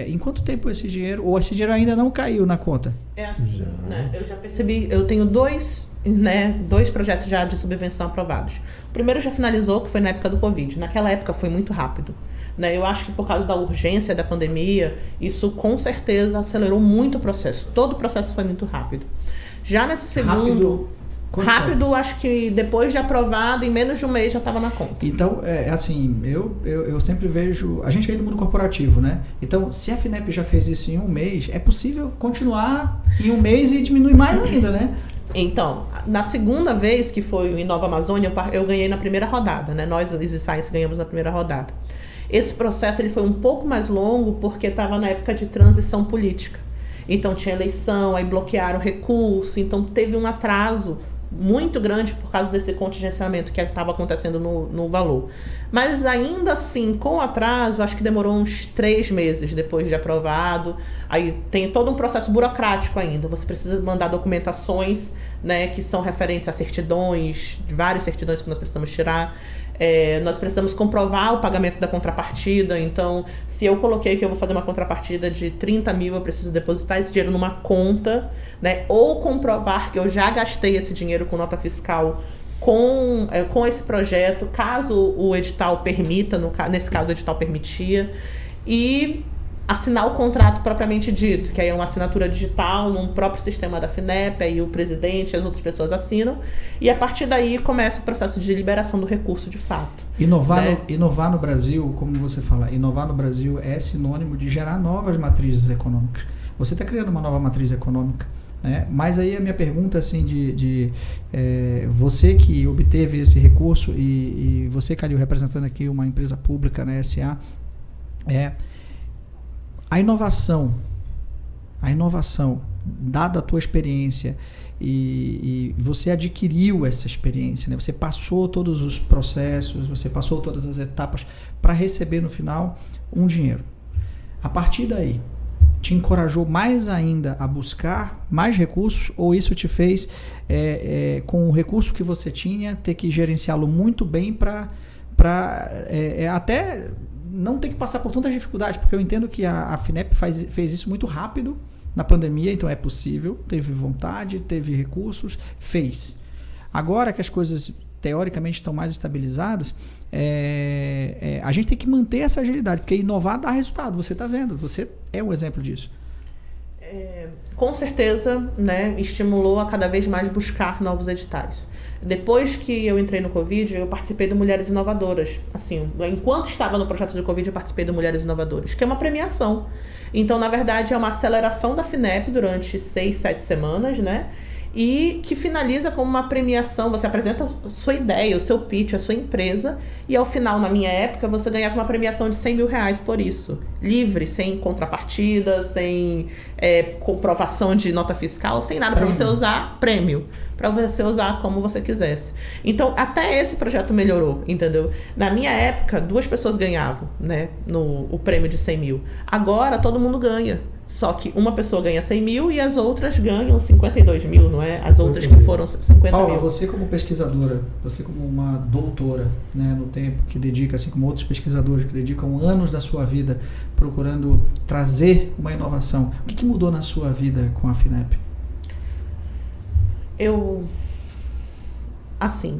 em quanto tempo esse dinheiro, ou esse dinheiro ainda não caiu na conta? É assim, né? Eu já percebi, eu tenho dois projetos já de subvenção aprovados. O primeiro já finalizou, que foi na época do Covid. Naquela época foi muito rápido. Né? Eu acho que por causa da urgência da pandemia, isso com certeza acelerou muito o processo. Todo o processo foi muito rápido. Já nesse segundo... Rápido, acho que depois de aprovado, em menos de um mês já estava na conta. Então, assim, eu sempre vejo... A gente vem do mundo corporativo, né? Então, se a FINEP já fez isso em um mês, é possível continuar em um mês e diminuir mais ainda, né? Então, na segunda vez que foi o Inova Amazônia, eu ganhei na primeira rodada, né? Nós, Easy Science, ganhamos na primeira rodada. Esse processo ele foi um pouco mais longo porque estava na época de transição política. Então, tinha eleição, aí bloquearam o recurso, então teve um atraso muito grande por causa desse contingenciamento que estava acontecendo no valor. Mas ainda assim, com atraso, acho que demorou uns 3 meses depois de aprovado. Aí tem todo um processo burocrático ainda. Você precisa mandar documentações, né, que são referentes a certidões, de várias certidões que nós precisamos tirar. Nós precisamos comprovar o pagamento da contrapartida. Então, se eu coloquei que eu vou fazer uma contrapartida de 30 mil, eu preciso depositar esse dinheiro numa conta, né? Ou comprovar que eu já gastei esse dinheiro com nota fiscal com esse projeto, caso o edital permita, nesse caso o edital permitia, e assinar o contrato propriamente dito, que aí é uma assinatura digital num próprio sistema da FINEP, aí o presidente e as outras pessoas assinam, e a partir daí começa o processo de liberação do recurso de fato. Inovar no Brasil, como você fala, inovar no Brasil é sinônimo de gerar novas matrizes econômicas. Você está criando uma nova matriz econômica, né? Mas aí a minha pergunta, assim, você que obteve esse recurso e você, Calil, representando aqui uma empresa pública, né, SA, a inovação, dada a tua experiência, e você adquiriu essa experiência, né? Você passou todos os processos, você passou todas as etapas para receber no final um dinheiro. A partir daí, te encorajou mais ainda a buscar mais recursos, ou isso te fez, com o recurso que você tinha, ter que gerenciá-lo muito bem para até não ter que passar por tantas dificuldades? Porque eu entendo que a FINEP fez isso muito rápido na pandemia, então é possível, teve vontade, teve recursos, fez. Agora que as coisas teoricamente estão mais estabilizadas, a gente tem que manter essa agilidade, porque inovar dá resultado, você está vendo, você é um exemplo disso. Com certeza, né, estimulou a cada vez mais buscar novos editais. Depois que eu entrei no Covid, eu participei do Mulheres Inovadoras. Assim, enquanto estava no projeto de Covid, eu participei do Mulheres Inovadoras, que é uma premiação. Então, na verdade, é uma aceleração da FINEP durante 6, 7 semanas, né? E que finaliza com uma premiação. Você apresenta a sua ideia, o seu pitch, a sua empresa, e ao final, na minha época, você ganhava uma premiação de 100 mil reais por isso. Livre, sem contrapartida, sem comprovação de nota fiscal, sem nada, para você usar prêmio, para você usar como você quisesse. Então, até esse projeto melhorou, entendeu? Na minha época, 2 pessoas ganhavam, né, o prêmio de 100 mil. Agora, todo mundo ganha. Só que uma pessoa ganha 100 mil e as outras ganham 52 mil, não é? As outras que foram 50 Paula, mil. você como pesquisadora, você como uma doutora, né, no tempo, que dedica, assim como outros pesquisadores que dedicam anos da sua vida procurando trazer uma inovação, o que mudou na sua vida com a FINEP?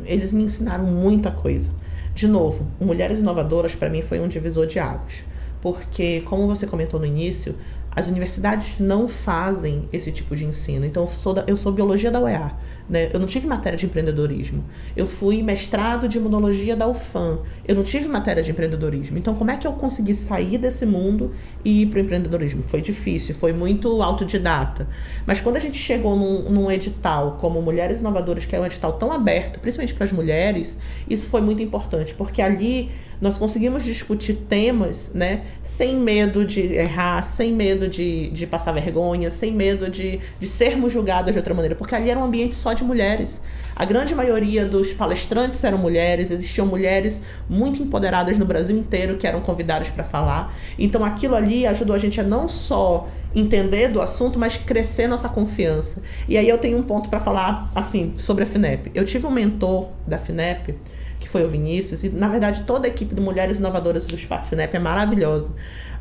Eles me ensinaram muita coisa. De novo, Mulheres Inovadoras para mim foi um divisor de águas. Porque, como você comentou no início, As universidades não fazem esse tipo de ensino. Então, eu sou biologia da UEA, né? Eu não tive matéria de empreendedorismo. Eu fui mestrado de imunologia da UFAM. Eu não tive matéria de empreendedorismo. Então, como é que eu consegui sair desse mundo e ir para o empreendedorismo? Foi difícil, foi muito autodidata. Mas quando a gente chegou num edital como Mulheres Inovadoras, que é um edital tão aberto, principalmente para as mulheres, isso foi muito importante, porque ali nós conseguimos discutir temas, né, sem medo de errar, sem medo de passar vergonha, sem medo de sermos julgadas de outra maneira, porque ali era um ambiente só de mulheres. A grande maioria dos palestrantes eram mulheres, existiam mulheres muito empoderadas no Brasil inteiro que eram convidadas para falar. Então aquilo ali ajudou a gente a não só entender do assunto, mas crescer nossa confiança. E aí eu tenho um ponto para falar assim sobre a FINEP. Eu tive um mentor da FINEP, que foi o Vinícius, e na verdade toda a equipe de Mulheres Inovadoras do Espaço FINEP é maravilhosa,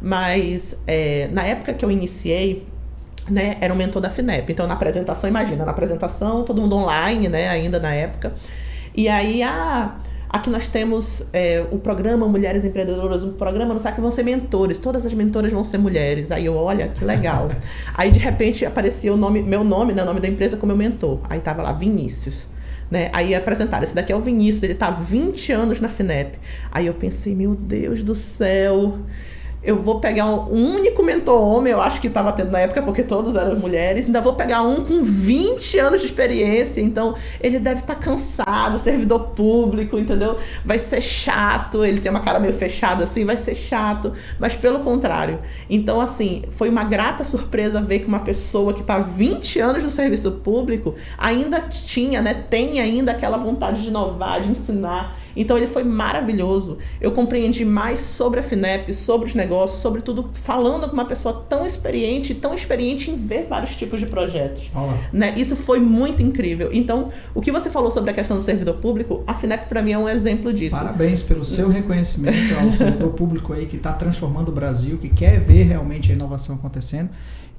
mas na época que eu iniciei, né, era um mentor da FINEP, então na apresentação, imagina, na apresentação todo mundo online, né, ainda na época, e aí aqui nós temos o programa Mulheres Empreendedoras, um programa no SAC que vão ser mentores, todas as mentoras vão ser mulheres. Aí eu, olha, que legal. Aí de repente aparecia meu nome, né, o nome da empresa como meu mentor, aí tava lá, Vinícius. Né? Aí apresentaram, esse daqui é o Vinícius, ele tá há 20 anos na FINEP. Aí eu pensei, meu Deus do céu, eu vou pegar um único mentor homem, eu acho que estava tendo na época, porque todos eram mulheres, ainda vou pegar um com 20 anos de experiência, então ele deve estar cansado, servidor público, entendeu? Vai ser chato, ele tem uma cara meio fechada assim, vai ser chato, mas pelo contrário. Então, assim, foi uma grata surpresa ver que uma pessoa que está há 20 anos no serviço público ainda tinha, né, tem ainda aquela vontade de inovar, de ensinar. Então ele foi maravilhoso. Eu compreendi mais sobre a FINEP, sobre os negócios, sobre tudo, falando com uma pessoa tão experiente em ver vários tipos de projetos. Né? Isso foi muito incrível. Então, o que você falou sobre a questão do servidor público, a FINEP para mim é um exemplo disso. Parabéns pelo seu reconhecimento ao servidor público aí que está transformando o Brasil, que quer ver realmente a inovação acontecendo.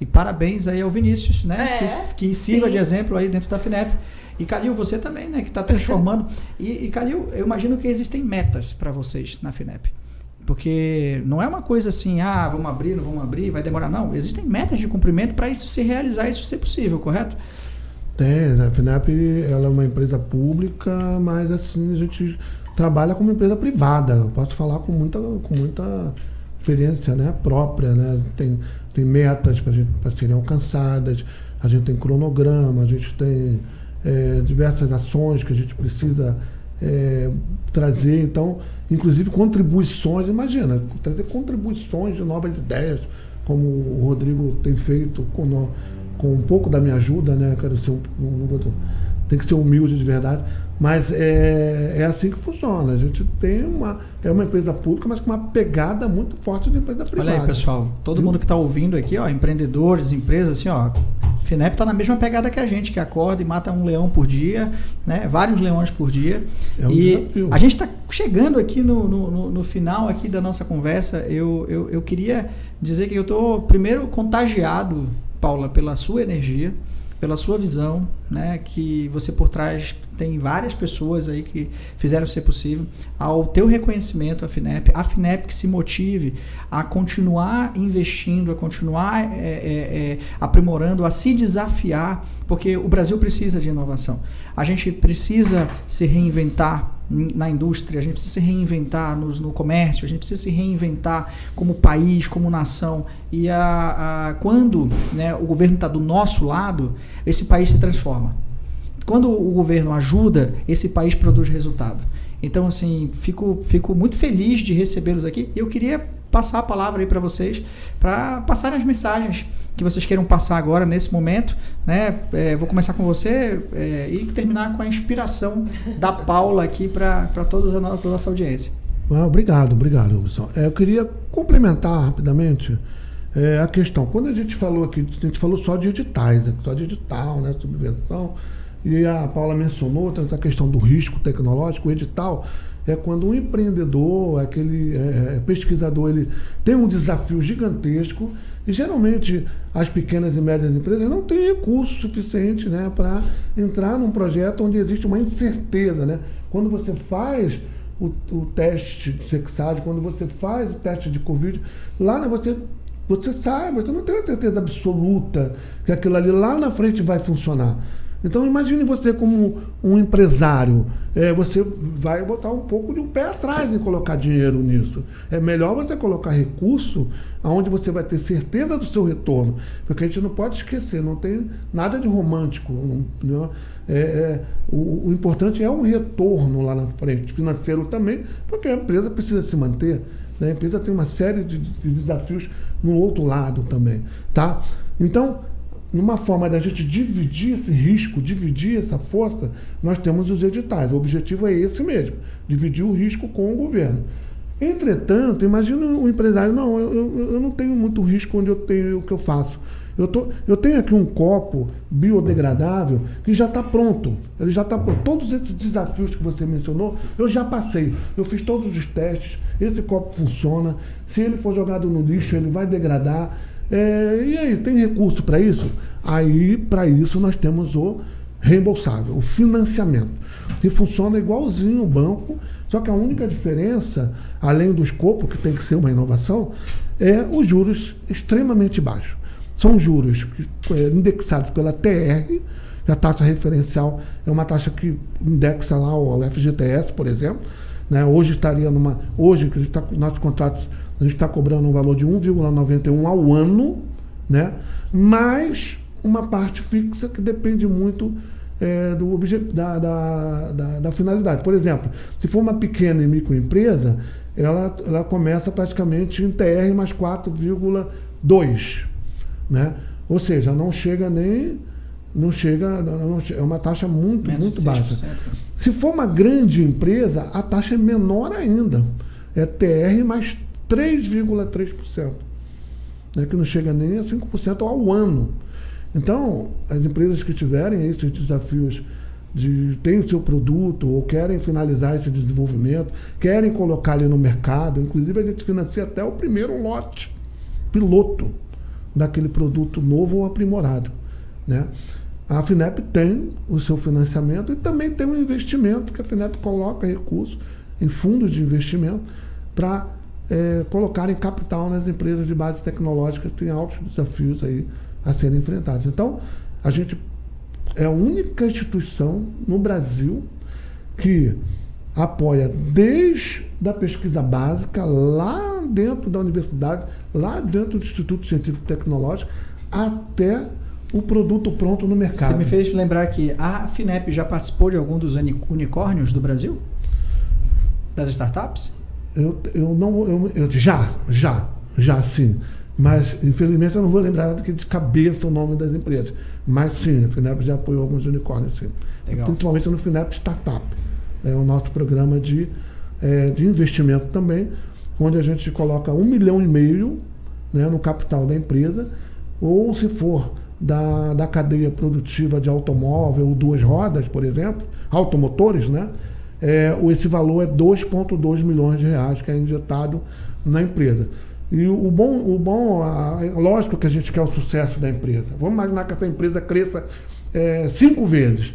E parabéns aí ao Vinícius, né? Que sirva de exemplo aí dentro da FINEP. E Calil, você também, né, que está transformando. E Calil, eu imagino que existem metas para vocês na FINEP. Porque não é uma coisa assim, vamos abrir, não vamos abrir, vai demorar. Não, existem metas de cumprimento para isso se realizar, isso ser possível, correto? Tem, a FINEP ela é uma empresa pública, mas assim, a gente trabalha como empresa privada. Eu posso falar com muita experiência, né, própria, né? Tem metas para serem alcançadas, a gente tem cronograma, a gente tem diversas ações que a gente precisa trazer, então, inclusive contribuições, imagina, trazer contribuições de novas ideias, como o Rodrigo tem feito com um pouco da minha ajuda, né? Eu quero ser tem que ser humilde de verdade, mas é assim que funciona. A gente tem uma empresa pública, mas com uma pegada muito forte de empresa privada. Olha aí, pessoal, todo mundo que está ouvindo aqui, ó, empreendedores, empresas, assim, ó, FINEP está na mesma pegada que a gente, que acorda e mata um leão por dia, né? Vários leões por dia. Desafio. A gente está chegando aqui no final aqui da nossa conversa. Eu queria dizer que eu estou primeiro contagiado, Paula, pela sua energia, pela sua visão, né, que você por trás tem várias pessoas aí que fizeram ser possível, ao teu reconhecimento à FINEP, a FINEP que se motive a continuar investindo, a continuar aprimorando, a se desafiar, porque o Brasil precisa de inovação. A gente precisa se reinventar na indústria, a gente precisa se reinventar no comércio, a gente precisa se reinventar como país, como nação. E quando, né, o governo está do nosso lado, esse país se transforma. Quando o governo ajuda, esse país produz resultado. Então, assim, fico muito feliz de recebê-los aqui. E eu queria passar a palavra aí para vocês, para passarem as mensagens que vocês queiram passar agora, nesse momento, né? Vou começar com você e terminar com a inspiração da Paula aqui para toda a nossa audiência. Obrigado, pessoal. Eu queria complementar rapidamente a questão. Quando a gente falou aqui, a gente falou só de editais, só de edital, né? Subvenção. E a Paula mencionou essa questão do risco tecnológico. O edital é quando um empreendedor, aquele pesquisador, ele tem um desafio gigantesco e geralmente as pequenas e médias empresas não têm recurso suficiente, né, para entrar num projeto onde existe uma incerteza, né? Quando você faz o teste de sexagem, quando você faz o teste de Covid, lá, né, você Você sabe, você não tem uma certeza absoluta que aquilo ali lá na frente vai funcionar. Então imagine você como um empresário, você vai botar um pouco de um pé atrás em colocar dinheiro nisso. É melhor você colocar recurso onde você vai ter certeza do seu retorno, porque a gente não pode esquecer, não tem nada de romântico. O importante é um retorno lá na frente, financeiro também, porque a empresa precisa se manter, né? A empresa tem uma série de desafios no outro lado também, tá? Então, numa forma da gente dividir esse risco, dividir essa força, nós temos os editais. O objetivo é esse mesmo, dividir o risco com o governo. Entretanto, imagina um empresário, não, eu não tenho muito risco onde eu tenho o que eu faço. Eu tenho aqui um copo biodegradável que já está pronto. Ele já está pronto. Todos esses desafios que você mencionou, eu já passei. Eu fiz todos os testes. Esse copo funciona. Se ele for jogado no lixo, ele vai degradar. E aí, tem recurso para isso? Aí, para isso, nós temos o reembolsável, o financiamento, que funciona igualzinho o banco, só que a única diferença, além do escopo, que tem que ser uma inovação, é os juros extremamente baixos. São juros indexados pela TR, que a taxa referencial é uma taxa que indexa lá o FGTS, por exemplo, né? Hoje nossos contratos, a gente está cobrando um valor de 1,91 ao ano, né? Mais uma parte fixa que depende muito da finalidade. Por exemplo, se for uma pequena e microempresa, ela começa praticamente em TR mais 4,2, né? Ou seja, é uma taxa muito baixa. Se for uma grande empresa, a taxa é menor ainda. É TR mais 3,3%, né, que não chega nem a 5% ao ano. Então, as empresas que tiverem esses desafios têm o seu produto ou querem finalizar esse desenvolvimento, querem colocar ele no mercado, inclusive a gente financia até o primeiro lote piloto daquele produto novo ou aprimorado, né? A FINEP tem o seu financiamento e também tem um investimento que a FINEP coloca recursos em fundos de investimento para colocarem capital nas empresas de base tecnológica que têm altos desafios aí a serem enfrentados. Então, a gente é a única instituição no Brasil que apoia desde a pesquisa básica, lá dentro da universidade, lá dentro do Instituto Científico e Tecnológico, até o produto pronto no mercado. Você me fez lembrar que a FINEP já participou de algum dos unicórnios do Brasil? Das startups? Já sim. Mas, infelizmente, eu não vou lembrar de cabeça o nome das empresas. Mas, sim, a FINEP já apoiou alguns unicórnios, sim. Legal. Principalmente no FINEP Startup. É o nosso programa de investimento também, onde a gente coloca 1,5 milhão, né, no capital da empresa, ou se for da cadeia produtiva de automóvel ou duas rodas, por exemplo, automotores, né? Esse valor é 2,2 milhões de reais que é injetado na empresa. E lógico que a gente quer o sucesso da empresa. Vamos imaginar que essa empresa cresça 5 vezes.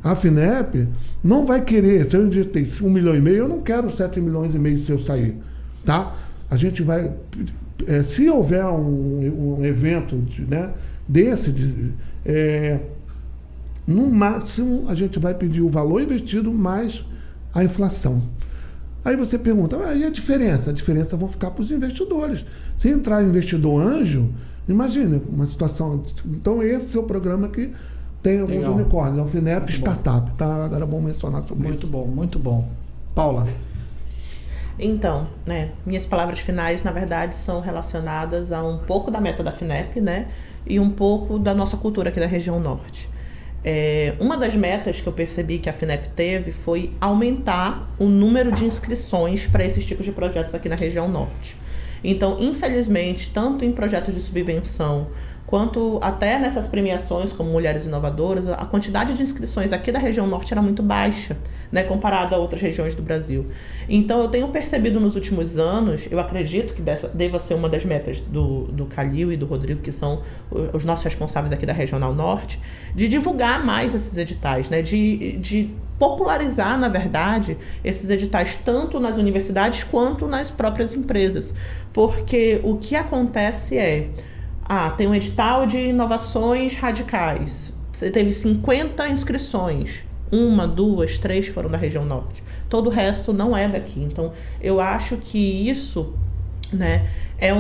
A FINEP não vai querer, se eu injetei 1,5 milhão, eu não quero 7,5 milhões se eu sair, tá? A gente vai, se houver um evento desse, no máximo a gente vai pedir o valor investido mais a inflação. Aí você pergunta, e a diferença? A diferença vai ficar para os investidores. Se entrar investidor anjo, imagina uma situação. Então esse é o programa que tem alguns unicórnios, é o FINEP muito Startup, tá? Era bom mencionar sobre isso. Muito bom. Paula? Então, minhas palavras finais, na verdade, são relacionadas a um pouco da meta da FINEP, né? E um pouco da nossa cultura aqui da região norte. Uma das metas que eu percebi que a FINEP teve foi aumentar o número de inscrições para esses tipos de projetos aqui na região norte. Então, infelizmente, tanto em projetos de subvenção quanto até nessas premiações como Mulheres Inovadoras, a quantidade de inscrições aqui da região norte era muito baixa, né, comparada a outras regiões do Brasil. Então, eu tenho percebido nos últimos anos, eu acredito que deva ser uma das metas do Calil e do Rodrigo, que são os nossos responsáveis aqui da Regional Norte, de divulgar mais esses editais, né, de popularizar, na verdade, esses editais tanto nas universidades quanto nas próprias empresas. Porque o que acontece é, tem um edital de inovações radicais, você teve 50 inscrições, 1, 2, 3 foram da região norte, todo o resto não é daqui. Então, eu acho que isso, né, é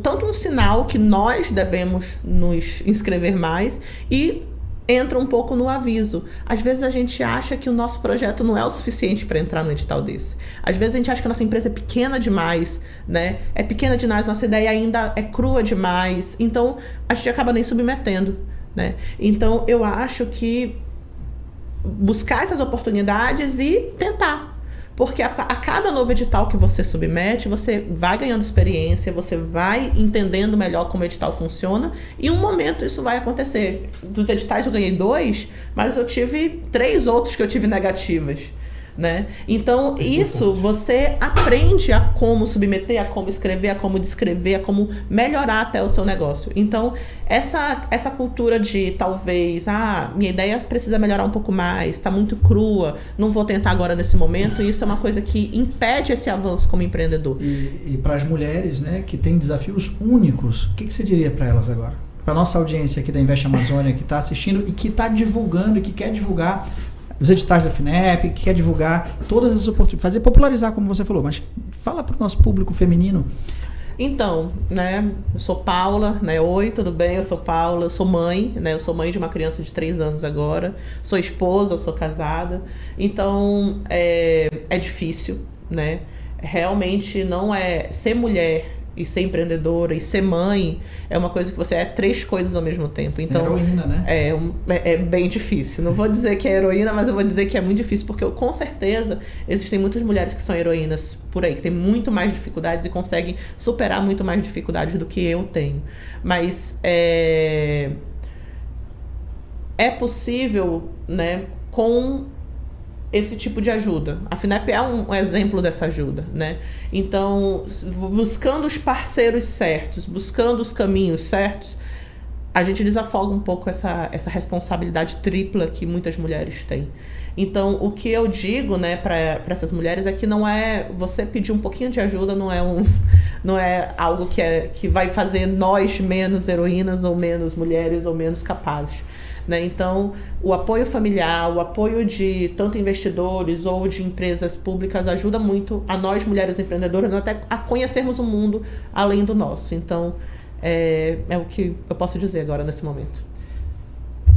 tanto um sinal que nós devemos nos inscrever mais e entra um pouco no aviso. Às vezes a gente acha que o nosso projeto não é o suficiente para entrar no edital desse. Às vezes a gente acha que a nossa empresa é pequena demais, né? É pequena demais, nossa ideia ainda é crua demais. Então, a gente acaba nem submetendo, né? Então, eu acho que buscar essas oportunidades e tentar. Porque a cada novo edital que você submete, você vai ganhando experiência, você vai entendendo melhor como o edital funciona, e em um momento isso vai acontecer. Dos editais eu ganhei 2, mas eu tive 3 outros que eu tive negativas, né? Então, isso você aprende a como submeter, a como escrever, a como descrever, a como melhorar até o seu negócio. Então, essa cultura de talvez, minha ideia precisa melhorar um pouco mais, está muito crua, não vou tentar agora nesse momento, isso é uma coisa que impede esse avanço como empreendedor. E para as mulheres, né, que têm desafios únicos, o que você diria para elas agora? Para a nossa audiência aqui da Invest Amazônia, que está assistindo e que está divulgando e que quer divulgar os editais da FINEP, que quer divulgar todas as oportunidades, fazer popularizar, como você falou, mas fala para o nosso público feminino. Então, né, eu sou Paula, né, oi, tudo bem? Eu sou Paula, eu sou mãe, né, eu sou mãe de uma criança de 3 anos agora, sou esposa, sou casada, então é difícil, né, realmente não é, ser mulher e ser empreendedora e ser mãe é uma coisa que você é 3 coisas ao mesmo tempo. Então, heroína, né? É bem difícil. Não vou dizer que é heroína, mas eu vou dizer que é muito difícil, porque com certeza existem muitas mulheres que são heroínas por aí, que têm muito mais dificuldades e conseguem superar muito mais dificuldades do que eu tenho. Mas é possível, né, com esse tipo de ajuda. A FINEP é um exemplo dessa ajuda, né? Então, buscando os parceiros certos, buscando os caminhos certos, a gente desafoga um pouco essa responsabilidade tripla que muitas mulheres têm. Então, o que eu digo, né, para essas mulheres é que não é você pedir um pouquinho de ajuda, não é algo que vai fazer nós menos heroínas ou menos mulheres ou menos capazes. Né? Então, o apoio familiar, o apoio de tanto investidores ou de empresas públicas ajuda muito a nós, mulheres empreendedoras, até a conhecermos o mundo além do nosso. Então, é o que eu posso dizer agora nesse momento.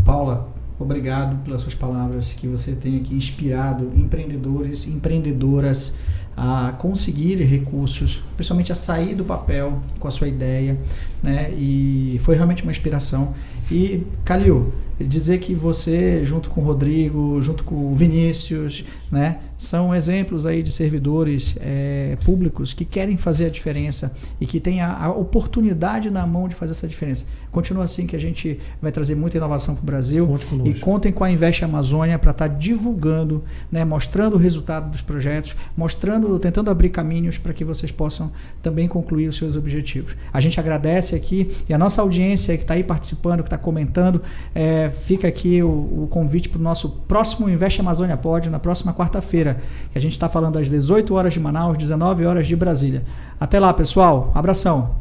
Paula, obrigado pelas suas palavras, que você tem aqui inspirado empreendedores e empreendedoras a conseguir recursos, principalmente a sair do papel com a sua ideia, né? E foi realmente uma inspiração. E, Calil, dizer que você, junto com o Rodrigo, junto com o Vinícius, né, são exemplos aí de servidores públicos que querem fazer a diferença e que têm a oportunidade na mão de fazer essa diferença. Continua assim, que a gente vai trazer muita inovação para o Brasil. E contem com a Invest Amazônia para estar divulgando, né, mostrando o resultado dos projetos, tentando abrir caminhos para que vocês possam também concluir os seus objetivos. A gente agradece aqui, e a nossa audiência que está aí participando, que está comentando, fica aqui o convite para o nosso próximo Invest Amazônia Pod, na próxima quarta-feira, que a gente está falando às 18 horas de Manaus, 19 horas de Brasília. Até lá, pessoal. Abração.